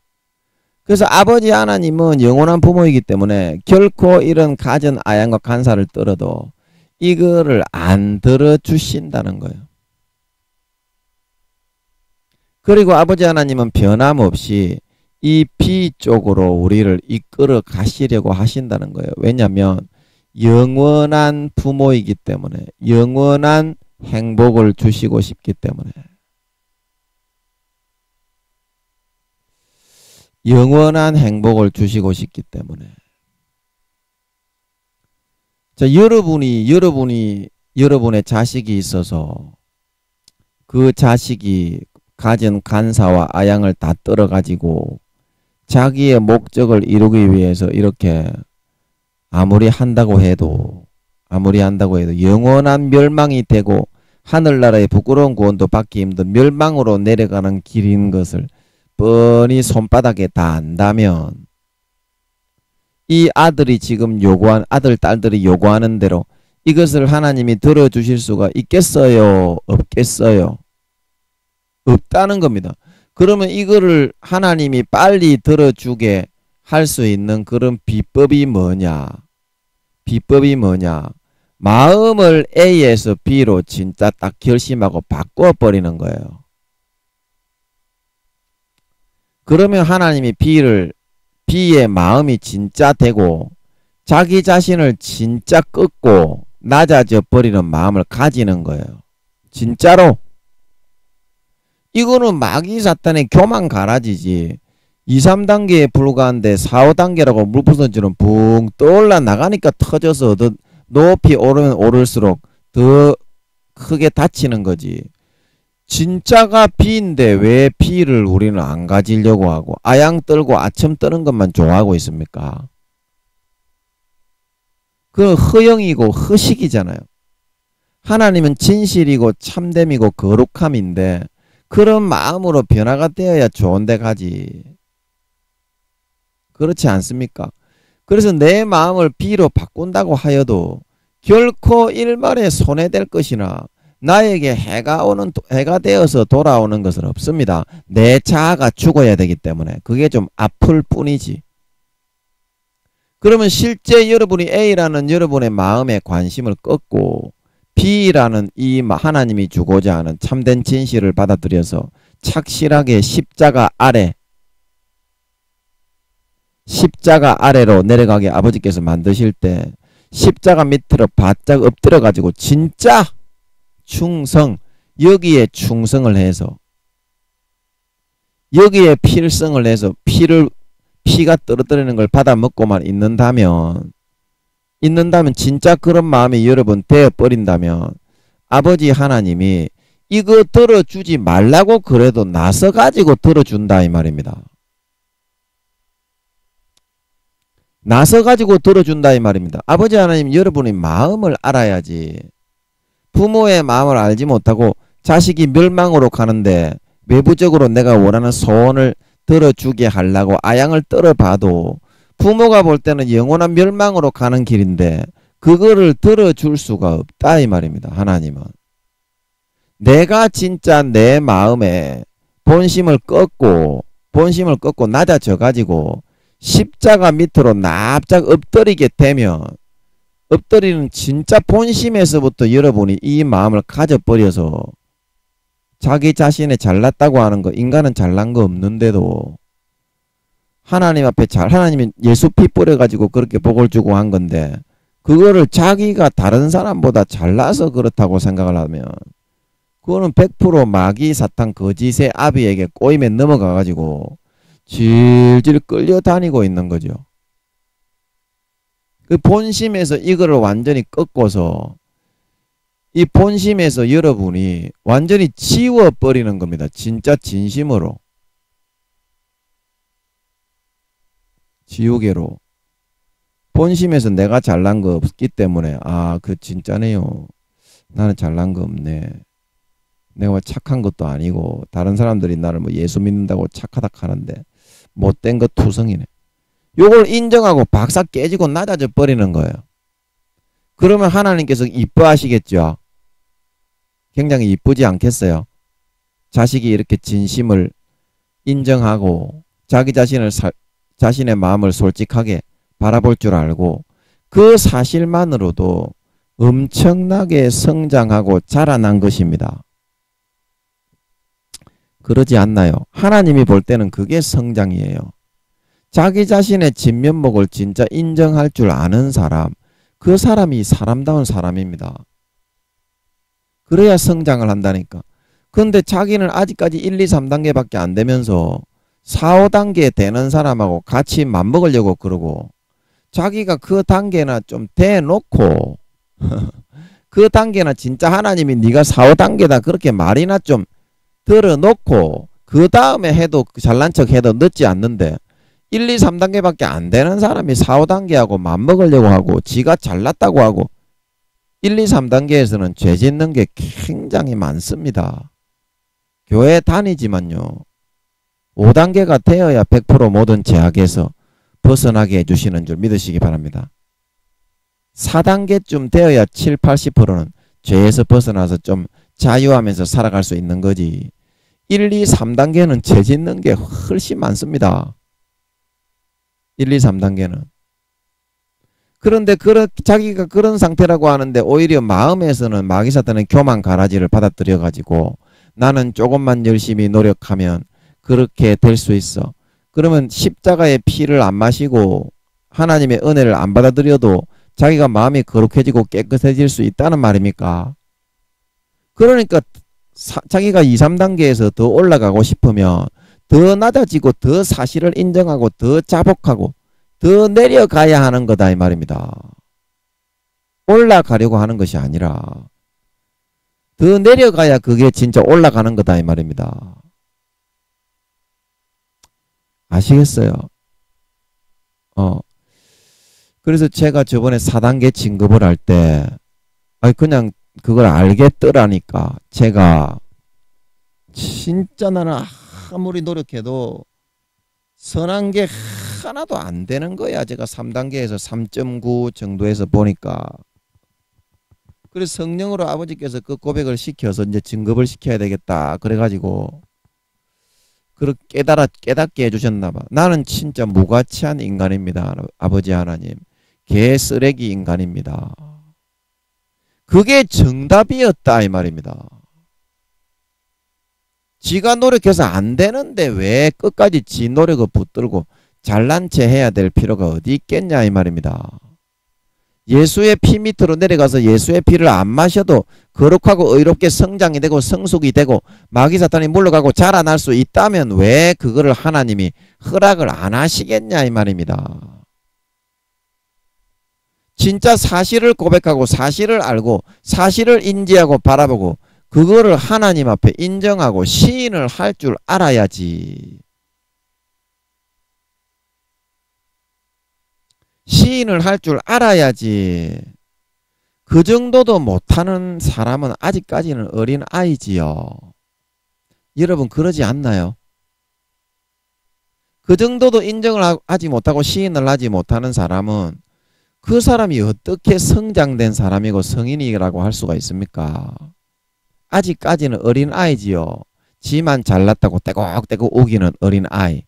그래서 아버지 하나님은 영원한 부모이기 때문에 결코 이런 가전 아양과 간사를 떨어도 이거를 안 들어주신다는 거예요. 그리고 아버지 하나님은 변함없이 이 비 쪽으로 우리를 이끌어 가시려고 하신다는 거예요. 왜냐하면 영원한 부모이기 때문에 영원한 행복을 주시고 싶기 때문에 영원한 행복을 주시고 싶기 때문에 자 여러분의 자식이 있어서 그 자식이 가진 간사와 아양을 다 떨어가지고 자기의 목적을 이루기 위해서 이렇게 아무리 한다고 해도 영원한 멸망이 되고 하늘나라의 부끄러운 구원도 받기 힘든 멸망으로 내려가는 길인 것을 뻔히 손바닥에 다 안다면 이 아들이 지금 아들 딸들이 요구하는 대로 이것을 하나님이 들어주실 수가 있겠어요? 없겠어요? 없다는 겁니다. 그러면 이거를 하나님이 빨리 들어주게 할 수 있는 그런 비법이 뭐냐? 마음을 A에서 B로 진짜 딱 결심하고 바꿔버리는 거예요. 그러면 하나님이 B의 마음이 진짜 되고 자기 자신을 진짜 꺾고 낮아져 버리는 마음을 가지는 거예요. 진짜로. 이거는 마귀 사탄의 교만 가라지지 2, 3단계에 불과한데 4, 5단계라고 물풍선처럼 붕 떠올라 나가니까 터져서 더 높이 오르면 오를수록 더 크게 다치는 거지. 진짜가 B인데 왜 B를 우리는 안 가지려고 하고 아양 떨고 아첨 떠는 것만 좋아하고 있습니까? 그건 허영이고 허식이잖아요. 하나님은 진실이고 참됨이고 거룩함인데 그런 마음으로 변화가 되어야 좋은 데 가지. 그렇지 않습니까? 그래서 내 마음을 B로 바꾼다고 하여도 결코 일말에 손해될 것이나 나에게 해가 되어서 돌아오는 것은 없습니다. 내 자아가 죽어야 되기 때문에 그게 좀 아플 뿐이지. 그러면 실제 여러분이 A라는 여러분의 마음의 관심을 꺾고 B라는 이 하나님이 주고자 하는 참된 진실을 받아들여서 착실하게 십자가 아래로 내려가게 아버지께서 만드실 때 십자가 밑으로 바짝 엎드려 가지고 진짜 충성, 여기에 충성을 해서 여기에 필성을 해서 피가 떨어뜨리는 걸 받아 먹고만 있는다면 진짜 그런 마음이 여러분 되어버린다면 아버지 하나님이 이거 들어주지 말라고 그래도 나서 가지고 들어준다 이 말입니다. 나서 가지고 들어준다 이 말입니다. 아버지 하나님 여러분의 마음을 알아야지. 부모의 마음을 알지 못하고 자식이 멸망으로 가는데 외부적으로 내가 원하는 소원을 들어주게 하려고 아양을 떨어봐도 부모가 볼 때는 영원한 멸망으로 가는 길인데 그거를 들어줄 수가 없다 이 말입니다. 하나님은 내가 진짜 내 마음에 본심을 꺾고 낮아져 가지고 십자가 밑으로 납작 엎드리게 되면 엎드리는 진짜 본심에서부터 여러분이 이 마음을 가져버려서 자기 자신의 잘났다고 하는 거, 인간은 잘난 거 없는데도 하나님 앞에 하나님이 예수 피 뿌려가지고 그렇게 복을 주고 한 건데 그거를 자기가 다른 사람보다 잘나서 그렇다고 생각을 하면 그거는 100% 마귀 사탄 거짓의 아비에게 꼬임에 넘어가가지고 질질 끌려다니고 있는 거죠. 그 본심에서 이거를 완전히 꺾고서 이 본심에서 여러분이 완전히 지워버리는 겁니다. 진짜 진심으로. 지우개로. 본심에서 내가 잘난 거 없기 때문에 그 진짜네요. 나는 잘난 거 없네. 내가 뭐 착한 것도 아니고 다른 사람들이 나를 뭐 예수 믿는다고 착하다 하는데 못된 것 투성이네. 요걸 인정하고 박사 깨지고 낮아져 버리는 거예요. 그러면 하나님께서 이뻐하시겠죠. 굉장히 이쁘지 않겠어요. 자식이 이렇게 진심을 인정하고 자기 자신의 마음을 솔직하게 바라볼 줄 알고 그 사실만으로도 엄청나게 성장하고 자라난 것입니다. 그러지 않나요? 하나님이 볼 때는 그게 성장이에요. 자기 자신의 진면목을 진짜 인정할 줄 아는 사람, 그 사람이 사람다운 사람입니다. 그래야 성장을 한다니까. 그런데 자기는 아직까지 1, 2, 3단계밖에 안 되면서 4, 5단계 되는 사람하고 같이 맞먹으려고 그러고 자기가 그 단계나 좀 대놓고 그 단계나 진짜 하나님이 네가 4, 5단계다 그렇게 말이나 좀 들어놓고 그 다음에 해도 잘난 척 해도 늦지 않는데 1, 2, 3단계밖에 안 되는 사람이 4, 5단계하고 맞먹으려고 하고 지가 잘났다고 하고 1, 2, 3단계에서는 죄 짓는 게 굉장히 많습니다. 교회 다니지만요. 5단계가 되어야 100% 모든 죄악에서 벗어나게 해주시는 줄 믿으시기 바랍니다. 4단계쯤 되어야 7, 80%는 죄에서 벗어나서 좀 자유하면서 살아갈 수 있는 거지. 1, 2, 3단계는 죄 짓는 게 훨씬 많습니다. 1, 2, 3단계는. 그런데 자기가 그런 상태라고 하는데 오히려 마음에서는 마귀사탄의 교만 가라지를 받아들여 가지고 나는 조금만 열심히 노력하면 그렇게 될 수 있어. 그러면 십자가의 피를 안 마시고 하나님의 은혜를 안 받아들여도 자기가 마음이 거룩해지고 깨끗해질 수 있다는 말입니까? 그러니까 자기가 2, 3단계에서 더 올라가고 싶으면 더 낮아지고 더 사실을 인정하고 더 자복하고 더 내려가야 하는 거다 이 말입니다. 올라가려고 하는 것이 아니라 더 내려가야 그게 진짜 올라가는 거다 이 말입니다. 아시겠어요? 그래서 제가 저번에 4단계 진급을 할 때 그냥 그걸 알겠더라니까 제가 진짜 나는 아무리 노력해도 선한 게 하나도 안 되는 거야. 제가 3단계에서 3.9 정도에서 보니까. 그래서 성령으로 아버지께서 그 고백을 시켜서 이제 진급을 시켜야 되겠다. 그래가지고 그렇게 깨닫게 해주셨나 봐. 나는 진짜 무가치한 인간입니다. 아버지 하나님. 개 쓰레기 인간입니다. 그게 정답이었다 이 말입니다. 지가 노력해서 안 되는데 왜 끝까지 지 노력을 붙들고 잘난 체 해야 될 필요가 어디 있겠냐 이 말입니다. 예수의 피 밑으로 내려가서 예수의 피를 안 마셔도 거룩하고 의롭게 성장이 되고 성숙이 되고 마귀 사탄이 물러가고 자라날 수 있다면 왜 그거를 하나님이 허락을 안 하시겠냐 이 말입니다. 진짜 사실을 고백하고 사실을 알고 사실을 인지하고 바라보고 그거를 하나님 앞에 인정하고 시인을 할 줄 알아야지. 시인을 할 줄 알아야지. 그 정도도 못하는 사람은 아직까지는 어린 아이지요. 여러분 그러지 않나요? 그 정도도 인정을 하지 못하고 시인을 하지 못하는 사람은 그 사람이 어떻게 성장된 사람이고 성인이라고 할 수가 있습니까? 아직까지는 어린 아이지요. 지만 잘났다고 떼곡떼곡 우기는 어린 아이.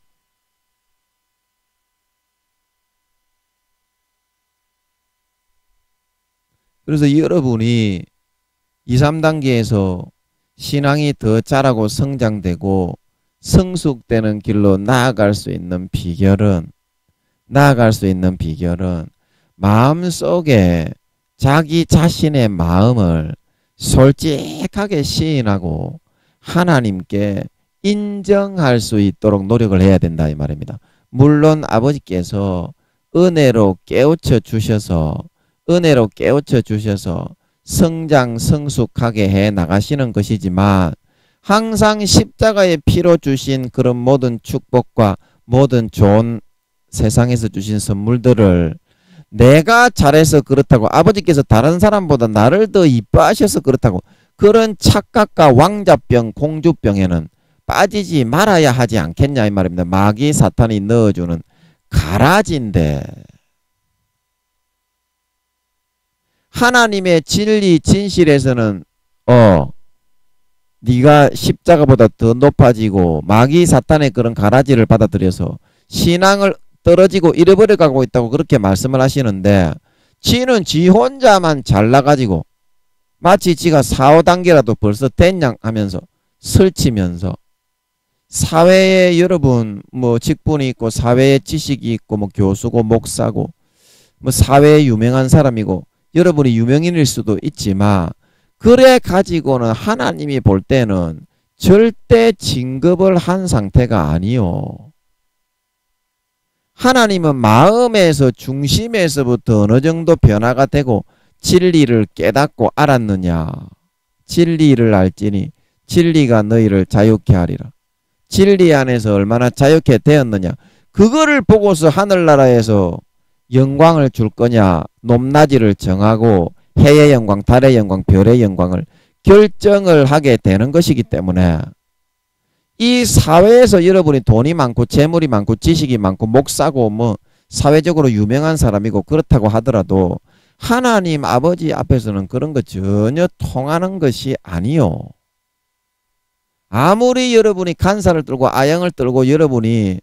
그래서 여러분이 2, 3단계에서 신앙이 더 자라고 성장되고 성숙되는 길로 나아갈 수 있는 비결은 마음속에 자기 자신의 마음을 솔직하게 시인하고 하나님께 인정할 수 있도록 노력을 해야 된다 이 말입니다. 물론 아버지께서 은혜로 깨우쳐 주셔서 성장 성숙하게 해 나가시는 것이지만 항상 십자가의 피로 주신 그런 모든 축복과 모든 좋은 세상에서 주신 선물들을 내가 잘해서 그렇다고 아버지께서 다른 사람보다 나를 더 이뻐하셔서 그렇다고 그런 착각과 왕자병 공주병에는 빠지지 말아야 하지 않겠냐 이 말입니다. 마귀 사탄이 넣어주는 가라지인데 하나님의 진리 진실에서는 네가 십자가보다 더 높아지고 마귀 사탄의 그런 가라지를 받아들여서 신앙을 떨어지고 잃어버려 가고 있다고 그렇게 말씀을 하시는데 지는 지 혼자만 잘나가지고 마치 지가 4, 5단계라도 벌써 됐냥 하면서 설치면서 사회에 여러분 뭐 직분이 있고 사회에 지식이 있고 뭐 교수고 목사고 뭐 사회에 유명한 사람이고 여러분이 유명인일 수도 있지만 그래 가지고는 하나님이 볼 때는 절대 진급을 한 상태가 아니요. 하나님은 마음에서 중심에서부터 어느 정도 변화가 되고 진리를 깨닫고 알았느냐. 진리를 알지니 진리가 너희를 자유케 하리라. 진리 안에서 얼마나 자유케 되었느냐. 그거를 보고서 하늘나라에서 영광을 줄 거냐. 높낮이를 정하고 해의 영광, 달의 영광, 별의 영광을 결정을 하게 되는 것이기 때문에 이 사회에서 여러분이 돈이 많고 재물이 많고 지식이 많고 목사고 뭐 사회적으로 유명한 사람이고 그렇다고 하더라도 하나님 아버지 앞에서는 그런 거 전혀 통하는 것이 아니요. 아무리 여러분이 간사를 들고 아영을 들고 여러분이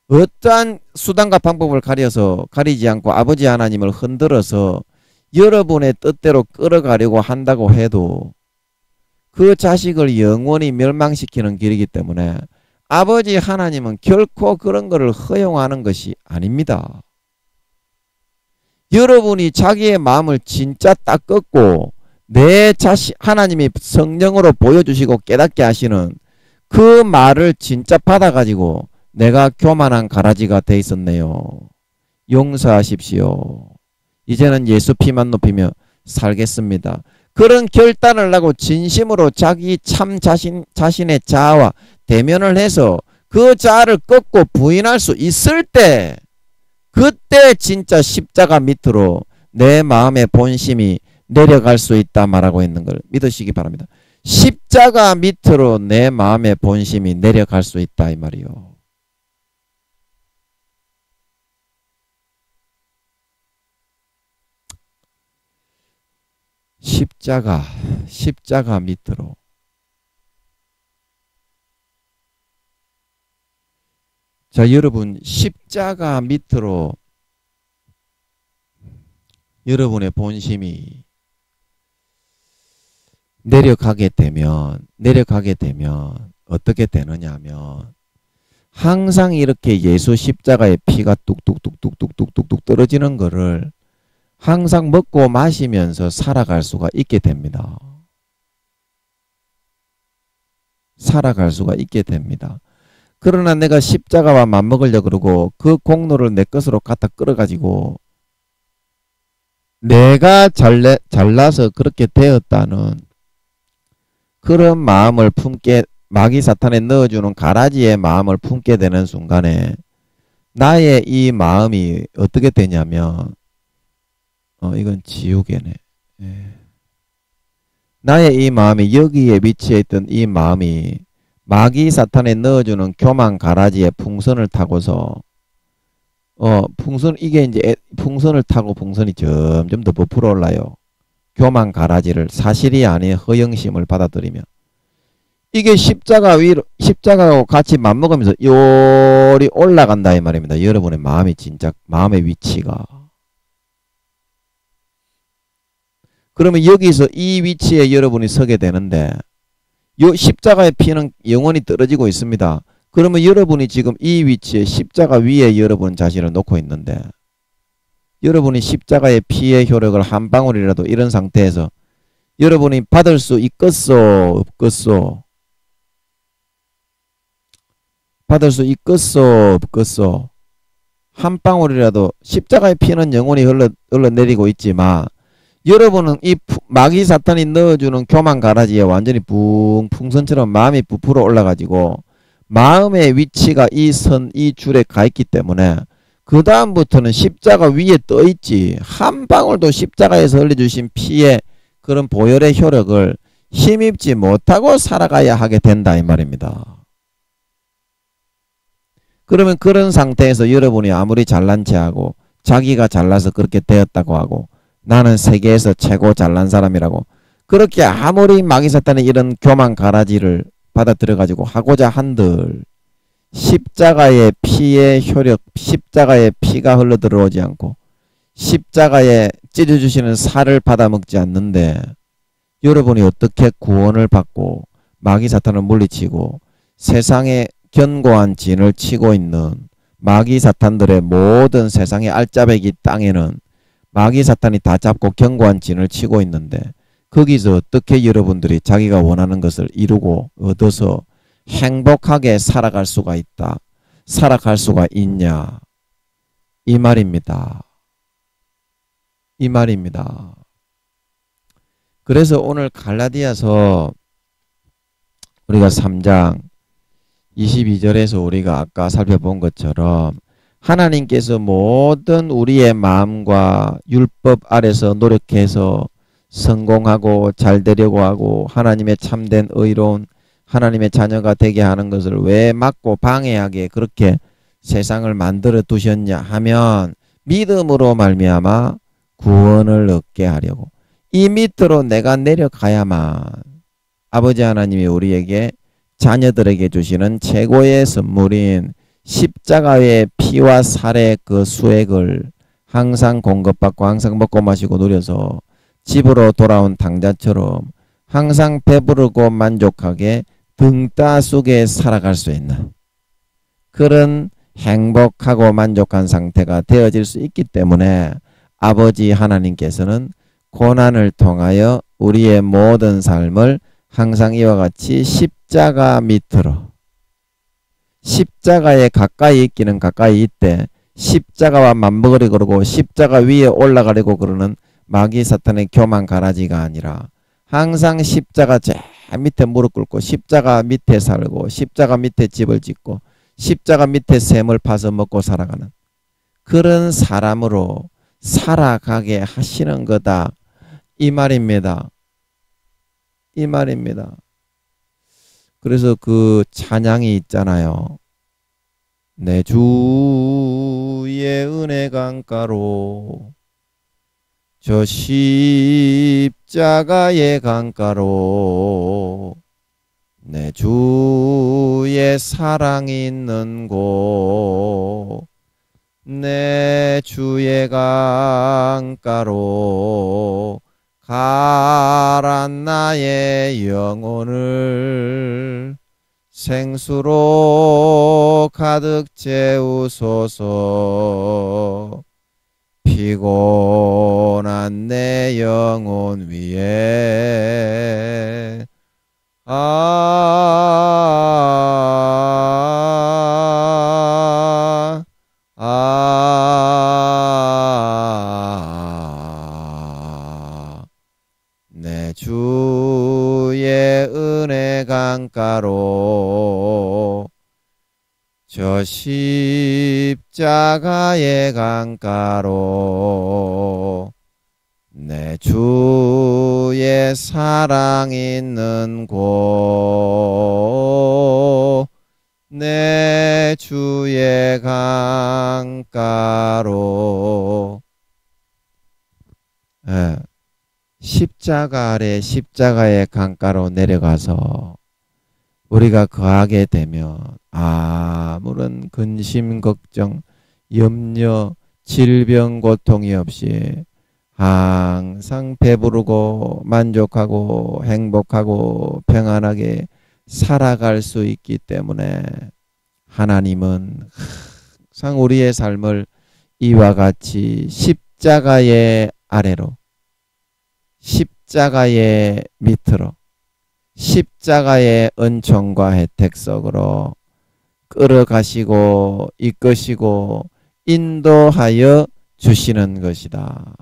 어떠한 수단과 방법을 가리지 않고 아버지 하나님을 흔들어서 여러분의 뜻대로 끌어가려고 한다고 해도 그 자식을 영원히 멸망시키는 길이기 때문에 아버지 하나님은 결코 그런 것을 허용하는 것이 아닙니다. 여러분이 자기의 마음을 진짜 딱 꺾고 내 자식 하나님이 성령으로 보여주시고 깨닫게 하시는 그 말을 진짜 받아가지고 내가 교만한 가라지가 돼 있었네요. 용서하십시오. 이제는 예수 피만 높이며 살겠습니다. 그런 결단을 하고 진심으로 자기 참 자신의 자아와 대면을 해서 그 자아를 꺾고 부인할 수 있을 때, 그때 진짜 십자가 밑으로 내 마음의 본심이 내려갈 수 있다 말하고 있는 걸 믿으시기 바랍니다. 십자가 밑으로 내 마음의 본심이 내려갈 수 있다 이 말이요. 십자가 밑으로. 자, 여러분, 십자가 밑으로 여러분의 본심이 내려가게 되면 어떻게 되느냐 하면, 항상 이렇게 예수 십자가의 피가 뚝뚝뚝뚝뚝뚝뚝뚝 떨어지는 거를 항상 먹고 마시면서 살아갈 수가 있게 됩니다. 살아갈 수가 있게 됩니다. 그러나 내가 십자가와 맞먹으려고 그러고 그 공로를 내 것으로 갖다 끌어가지고 내가 잘나서 그렇게 되었다는 그런 마음을 품게, 마귀 사탄에 넣어주는 가라지의 마음을 품게 되는 순간에 나의 이 마음이 어떻게 되냐면, 이건 지우개네. 예. 나의 이 마음이, 여기에 위치해 있던 이 마음이 마귀 사탄에 넣어주는 교만 가라지의 풍선을 타고서 이게 이제 풍선을 타고 풍선이 점점 더 부풀어 올라요. 교만 가라지를 사실이 아닌 허영심을 받아들이며, 이게 십자가하고 같이 맞먹으면서 요리 올라간다 이 말입니다. 여러분의 마음이 진짜, 마음의 위치가. 그러면 여기서 이 위치에 여러분이 서게 되는데, 요 십자가의 피는 영원히 떨어지고 있습니다. 그러면 여러분이 지금 이 위치에 십자가 위에 여러분 자신을 놓고 있는데, 여러분이 십자가의 피의 효력을 한 방울이라도 이런 상태에서 여러분이 받을 수 있겠소 없겠소? 받을 수 있겠소 없겠소? 한 방울이라도, 십자가의 피는 영원히 흘러내리고 있지만 여러분은 이 마귀 사탄이 넣어주는 교만 가라지에 완전히 풍선처럼 마음이 부풀어 올라가지고 마음의 위치가 이 줄에 가 있기 때문에 그 다음부터는 십자가 위에 떠 있지, 한 방울도 십자가에서 흘려주신 피의 그런 보혈의 효력을 힘입지 못하고 살아가야 하게 된다 이 말입니다. 그러면 그런 상태에서 여러분이 아무리 잘난 체하고 자기가 잘나서 그렇게 되었다고 하고 나는 세계에서 최고 잘난 사람이라고 그렇게 아무리 마귀 사탄의 이런 교만 가라지를 받아들여가지고 하고자 한들, 십자가의 피의 효력, 십자가의 피가 흘러들어오지 않고 십자가에 찢어주시는 살을 받아먹지 않는데 여러분이 어떻게 구원을 받고 마귀 사탄을 물리치고 세상에 견고한 진을 치고 있는 마귀 사탄들의 모든 세상의 알짜배기 땅에는 마귀 사탄이 다 잡고 견고한 진을 치고 있는데, 거기서 어떻게 여러분들이 자기가 원하는 것을 이루고 얻어서 행복하게 살아갈 수가 있다, 살아갈 수가 있냐, 이 말입니다. 이 말입니다. 그래서 오늘 갈라디아서 우리가 3장 22절에서 우리가 아까 살펴본 것처럼 하나님께서 모든 우리의 마음과 율법 아래서 노력해서 성공하고 잘 되려고 하고 하나님의 참된 의로운 하나님의 자녀가 되게 하는 것을 왜 막고 방해하게 그렇게 세상을 만들어 두셨냐 하면, 믿음으로 말미암아 구원을 얻게 하려고 이 밑으로 내가 내려가야만 아버지 하나님이 우리에게, 자녀들에게 주시는 최고의 선물인 십자가의 피와 살의 그 수액을 항상 공급받고 항상 먹고 마시고 누려서 집으로 돌아온 당자처럼 항상 배부르고 만족하게 등 따수게 살아갈 수 있는 그런 행복하고 만족한 상태가 되어질 수 있기 때문에 아버지 하나님께서는 고난을 통하여 우리의 모든 삶을 항상 이와 같이 십자가 밑으로. 십자가에 가까이 있기는 가까이 있대. 십자가와 맞먹으려 그러고 십자가 위에 올라가려고 그러는 마귀 사탄의 교만 가라지가 아니라 항상 십자가 제일 밑에 무릎 꿇고 십자가 밑에 살고 십자가 밑에 집을 짓고 십자가 밑에 샘을 파서 먹고 살아가는 그런 사람으로 살아가게 하시는 거다. 이 말입니다. 이 말입니다. 그래서 그 찬양이 있잖아요. 내 주의 은혜 강가로 저 십자가의 강가로 내 주의 사랑 있는 곳 내 주의 강가로 가란 나의 영혼을 생수로 가득 채우소서. 피곤한 내 영혼 위에 내 주의 은혜 강가로 저 십자가의 강가로 내 주의 사랑 있는 곳 내 주의 강가로. 십자가 아래 십자가의 강가로 내려가서 우리가 거하게 되면 아무런 근심 걱정 염려 질병 고통이 없이 항상 배부르고 만족하고 행복하고 평안하게 살아갈 수 있기 때문에 하나님은 항상 우리의 삶을 이와 같이 십자가의 아래로 십자가의 밑으로 십자가의 은총과 혜택 속으로 끌어가시고 이끄시고 인도하여 주시는 것이다.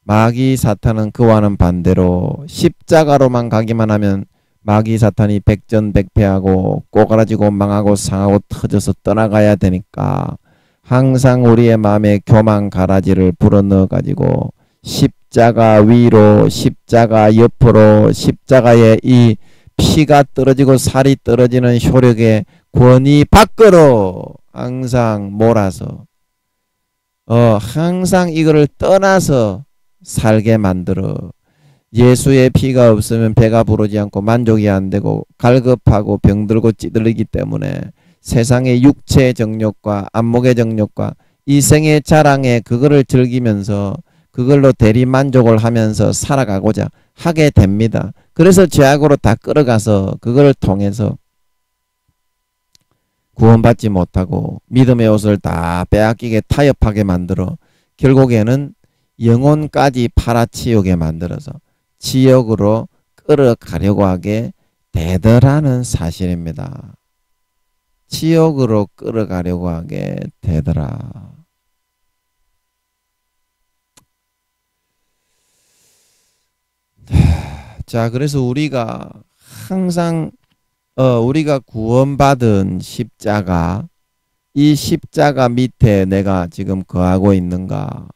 마귀 사탄은 그와는 반대로 십자가로만 가기만 하면 마귀 사탄이 백전백패하고 꼬그라지고 망하고 상하고 터져서 떠나가야 되니까 항상 우리의 마음에 교만 가라지를 불어넣어 가지고 십자가 위로 십자가 옆으로 십자가에 이 피가 떨어지고 살이 떨어지는 효력의 권위 밖으로 항상 몰아서 항상 이거를 떠나서 살게 만들어. 예수의 피가 없으면 배가 부르지 않고 만족이 안 되고 갈급하고 병들고 찌들리기 때문에 세상의 육체의 정욕과 안목의 정욕과 이생의 자랑에 그거를 즐기면서 그걸로 대리 만족을 하면서 살아가고자 하게 됩니다. 그래서 죄악으로 다 끌어가서 그걸 통해서 구원받지 못하고 믿음의 옷을 다 빼앗기게 타협하게 만들어 결국에는 영혼까지 팔아치우게 만들어서 지옥으로 끌어가려고 하게 되더라는 사실입니다. 지옥으로 끌어가려고 하게 되더라. 자, 그래서 우리가 항상 우리가 구원받은 십자가, 이 십자가 밑에 내가 지금 거하고 있는가?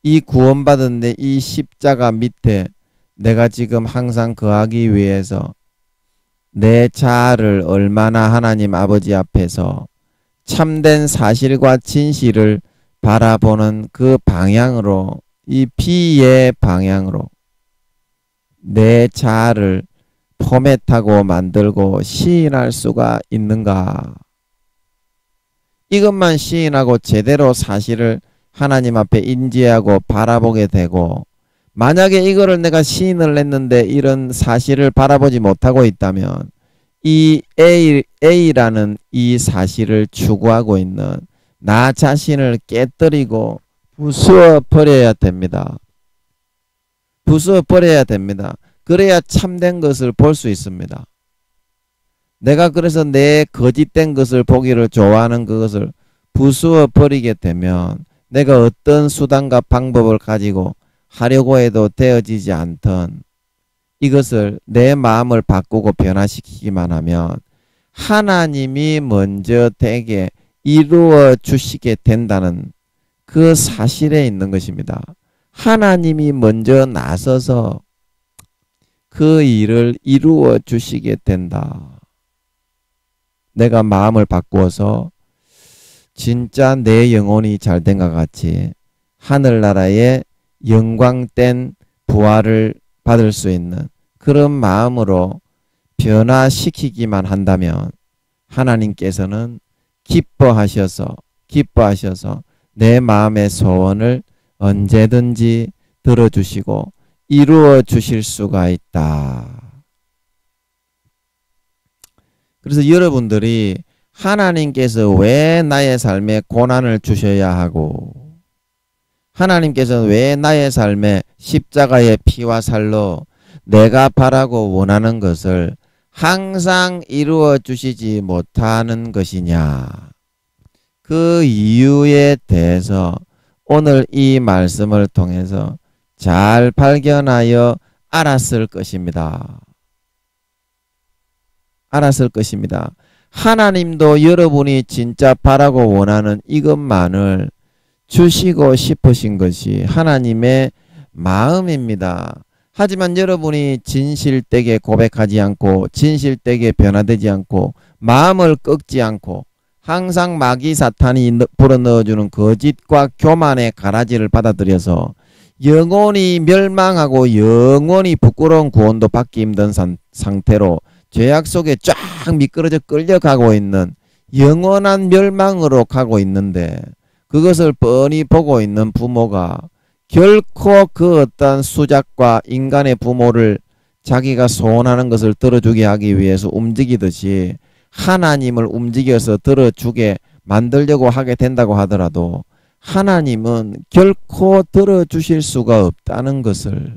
이 구원받은 이 십자가 밑에 내가 지금 항상 거하기 위해서 내 자아를 얼마나 하나님 아버지 앞에서 참된 사실과 진실을 바라보는 그 방향으로, 이 비의 방향으로 내 자아를 포맷하고 만들고 시인할 수가 있는가? 이것만 시인하고 제대로 사실을 하나님 앞에 인지하고 바라보게 되고, 만약에 이거를 내가 시인을 했는데 이런 사실을 바라보지 못하고 있다면 이 A라는 이 사실을 추구하고 있는 나 자신을 깨뜨리고 부수어 버려야 됩니다. 부수어 버려야 됩니다. 그래야 참된 것을 볼 수 있습니다. 내가 그래서 내 거짓된 것을 보기를 좋아하는 그것을 부수어 버리게 되면 내가 어떤 수단과 방법을 가지고 하려고 해도 되어지지 않던 이것을 내 마음을 바꾸고 변화시키기만 하면 하나님이 먼저 되게 이루어 주시게 된다는 그 사실에 있는 것입니다. 하나님이 먼저 나서서 그 일을 이루어 주시게 된다. 내가 마음을 바꾸어서 진짜 내 영혼이 잘된 것 같이 하늘나라의 영광된 부활을 받을 수 있는 그런 마음으로 변화시키기만 한다면 하나님께서는 기뻐하셔서 내 마음의 소원을 언제든지 들어주시고 이루어 주실 수가 있다. 그래서 여러분들이 하나님께서 왜 나의 삶에 고난을 주셔야 하고 하나님께서 왜 나의 삶에 십자가의 피와 살로 내가 바라고 원하는 것을 항상 이루어 주시지 못하는 것이냐. 그 이유에 대해서 오늘 이 말씀을 통해서 잘 발견하여 알았을 것입니다. 하나님도 여러분이 진짜 바라고 원하는 이것만을 주시고 싶으신 것이 하나님의 마음입니다. 하지만 여러분이 진실되게 고백하지 않고 진실되게 변화되지 않고 마음을 꺾지 않고 항상 마귀 사탄이 불어넣어주는 거짓과 교만의 가라지를 받아들여서 영원히 멸망하고 영원히 부끄러운 구원도 받기 힘든 상태로 죄악 속에 쫙 미끄러져 끌려가고 있는 영원한 멸망으로 가고 있는데 그것을 뻔히 보고 있는 부모가 결코 그 어떤 수작과 인간의 부모를 자기가 소원하는 것을 들어주게 하기 위해서 움직이듯이 하나님을 움직여서 들어주게 만들려고 하게 된다고 하더라도 하나님은 결코 들어주실 수가 없다는 것을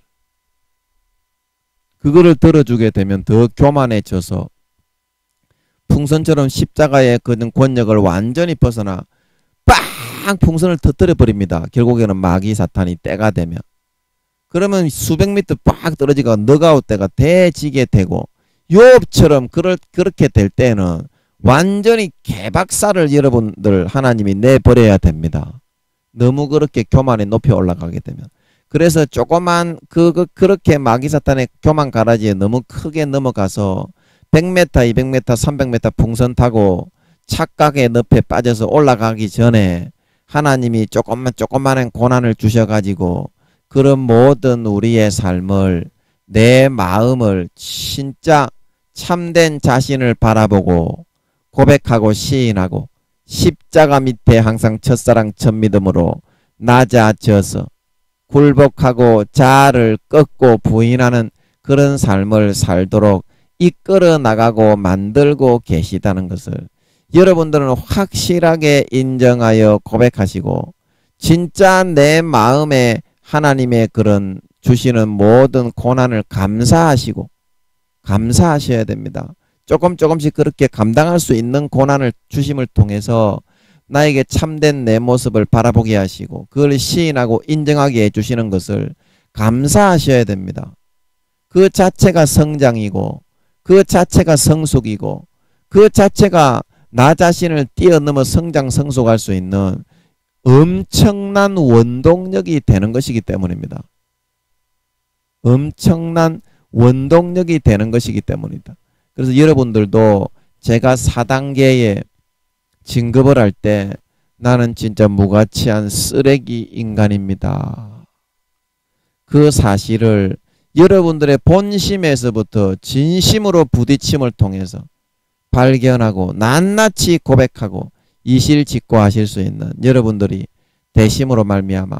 그거를 들어주게 되면 더 교만해져서 풍선처럼 십자가의 그 권력을 완전히 벗어나 빵 풍선을 터뜨려 버립니다. 결국에는 마귀 사탄이 때가 되면 그러면 수백 미터 빡 떨어지고 너가웃때가 대지게 되고 요업처럼 그렇게 될 때는 완전히 개박살을 여러분들 하나님이 내버려야 됩니다. 너무 그렇게 교만에 높이 올라가게 되면. 그래서 조그만 그렇게 마귀 사탄의 교만 가라지에 너무 크게 넘어가서 100m, 200m, 300m 풍선 타고 착각의 늪에 빠져서 올라가기 전에 하나님이 조그만한 고난을 주셔가지고 그런 모든 우리의 삶을 내 마음을 진짜 참된 자신을 바라보고 고백하고 시인하고 십자가 밑에 항상 첫사랑 첫믿음으로 낮아져서 굴복하고 자아를 꺾고 부인하는 그런 삶을 살도록 이끌어 나가고 만들고 계시다는 것을 여러분들은 확실하게 인정하여 고백하시고 진짜 내 마음에 하나님의 그런 주시는 모든 고난을 감사하시고 감사하셔야 됩니다. 조금씩 그렇게 감당할 수 있는 고난을 주심을 통해서 나에게 참된 내 모습을 바라보게 하시고 그걸 시인하고 인정하게 해주시는 것을 감사하셔야 됩니다. 그 자체가 성장이고 그 자체가 성숙이고 그 자체가 나 자신을 뛰어넘어 성장 성숙할 수 있는 엄청난 원동력이 되는 것이기 때문입니다. 엄청난 원동력이 되는 것이기 때문이다. 그래서 여러분들도 제가 4단계에 진급을 할 때 나는 진짜 무가치한 쓰레기 인간입니다. 그 사실을 여러분들의 본심에서부터 진심으로 부딪힘을 통해서 발견하고 낱낱이 고백하고 이실직고하실 수 있는 여러분들이 되심으로 말미암아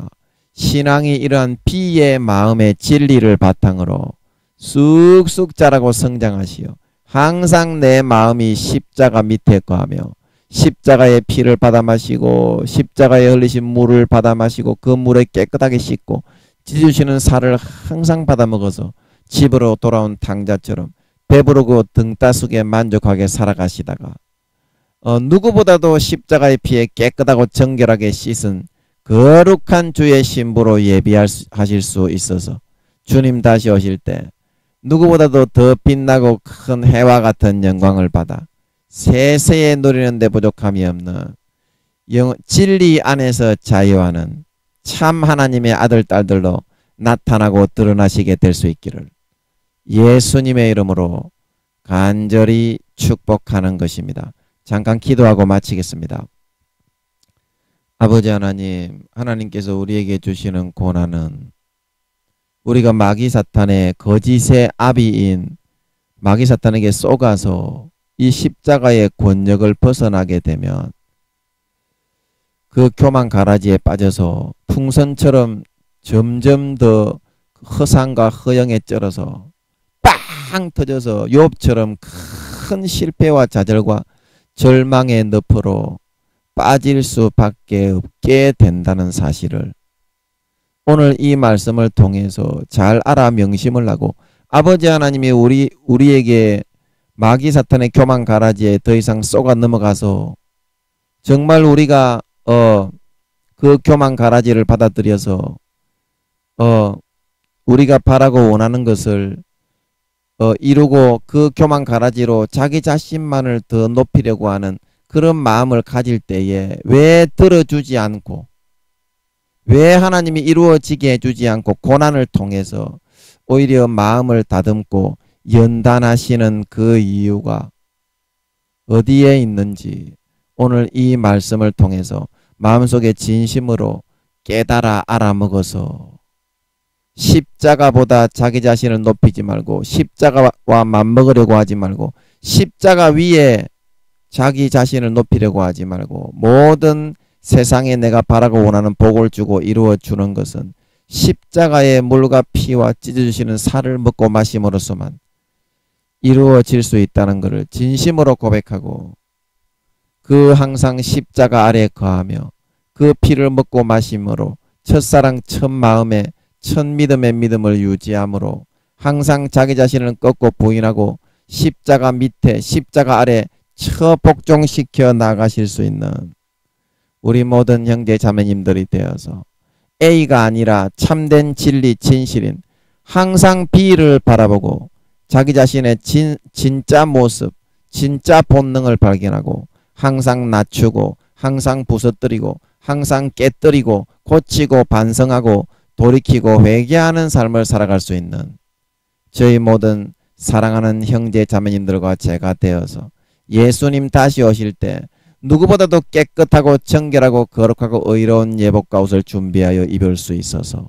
신앙이 이러한 비의 마음의 진리를 바탕으로 쑥쑥 자라고 성장하시어 항상 내 마음이 십자가 밑에 거하며 십자가의 피를 받아 마시고 십자가에 흘리신 물을 받아 마시고 그 물에 깨끗하게 씻고 찢으시는 살을 항상 받아 먹어서 집으로 돌아온 탕자처럼 배부르고 등 따스게 만족하게 살아가시다가 누구보다도 십자가의 피에 깨끗하고 정결하게 씻은 거룩한 주의 신부로 예비하실 수 있어서 주님 다시 오실 때 누구보다도 더 빛나고 큰 해와 같은 영광을 받아 세세에 누리는 데 부족함이 없는 진리 안에서 자유하는 참 하나님의 아들 딸들로 나타나고 드러나시게 될 수 있기를 예수님의 이름으로 간절히 축복하는 것입니다. 잠깐 기도하고 마치겠습니다. 아버지 하나님, 하나님께서 우리에게 주시는 고난은 우리가 마귀 사탄의 거짓의 아비인 마귀 사탄에게 쏘가서 이 십자가의 권력을 벗어나게 되면 그 교만 가라지에 빠져서 풍선처럼 점점 더 허상과 허영에 쩔어서 빵 터져서 욥처럼 큰 실패와 좌절과 절망의 늪으로 빠질 수밖에 없게 된다는 사실을 오늘 이 말씀을 통해서 잘 알아 명심을 하고 아버지 하나님이 우리에게 마귀 사탄의 교만 가라지에 더 이상 쏘가 넘어가서 정말 우리가 그 교만 가라지를 받아들여서 우리가 바라고 원하는 것을 이루고 그 교만 가라지로 자기 자신만을 더 높이려고 하는 그런 마음을 가질 때에 왜 들어주지 않고 왜 하나님이 이루어지게 해주지 않고 고난을 통해서 오히려 마음을 다듬고 연단하시는 그 이유가 어디에 있는지 오늘 이 말씀을 통해서 마음속에 진심으로 깨달아 알아먹어서 십자가보다 자기 자신을 높이지 말고 십자가와 맞먹으려고 하지 말고 십자가 위에 자기 자신을 높이려고 하지 말고 모든 세상에 내가 바라고 원하는 복을 주고 이루어 주는 것은 십자가의 물과 피와 찢어주시는 살을 먹고 마심으로써만 이루어질 수 있다는 것을 진심으로 고백하고 그 항상 십자가 아래에 거하며 그 피를 먹고 마심으로 첫사랑 첫 마음에 첫 믿음의 믿음을 유지함으로 항상 자기 자신을 꺾고 부인하고 십자가 밑에 십자가 아래 처복종시켜 나가실 수 있는 우리 모든 형제 자매님들이 되어서 A가 아니라 참된 진리 진실인 항상 B를 바라보고 자기 자신의 진짜 모습 진짜 본능을 발견하고 항상 낮추고 항상 부서뜨리고 항상 깨뜨리고 고치고 반성하고 돌이키고 회개하는 삶을 살아갈 수 있는 저희 모든 사랑하는 형제 자매님들과 제가 되어서 예수님 다시 오실 때 누구보다도 깨끗하고 정결하고 거룩하고 의로운 예복과 옷을 준비하여 입을 수 있어서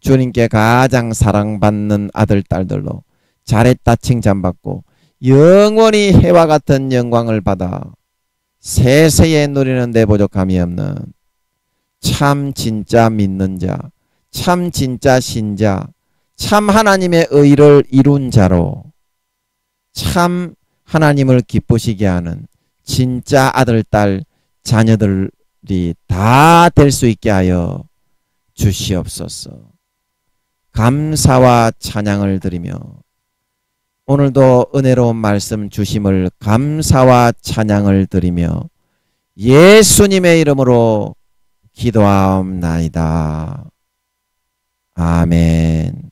주님께 가장 사랑받는 아들 딸들로 잘했다 칭찬받고 영원히 해와 같은 영광을 받아 세세에 누리는 데 부족함이 없는 참 진짜 믿는 자, 참 진짜 신자, 참 하나님의 의를 이룬 자로 참 하나님을 기쁘시게 하는 진짜 아들, 딸, 자녀들이 다 될 수 있게 하여 주시옵소서. 감사와 찬양을 드리며 오늘도 은혜로운 말씀 주심을 감사와 찬양을 드리며 예수님의 이름으로 기도하옵나이다. 아멘.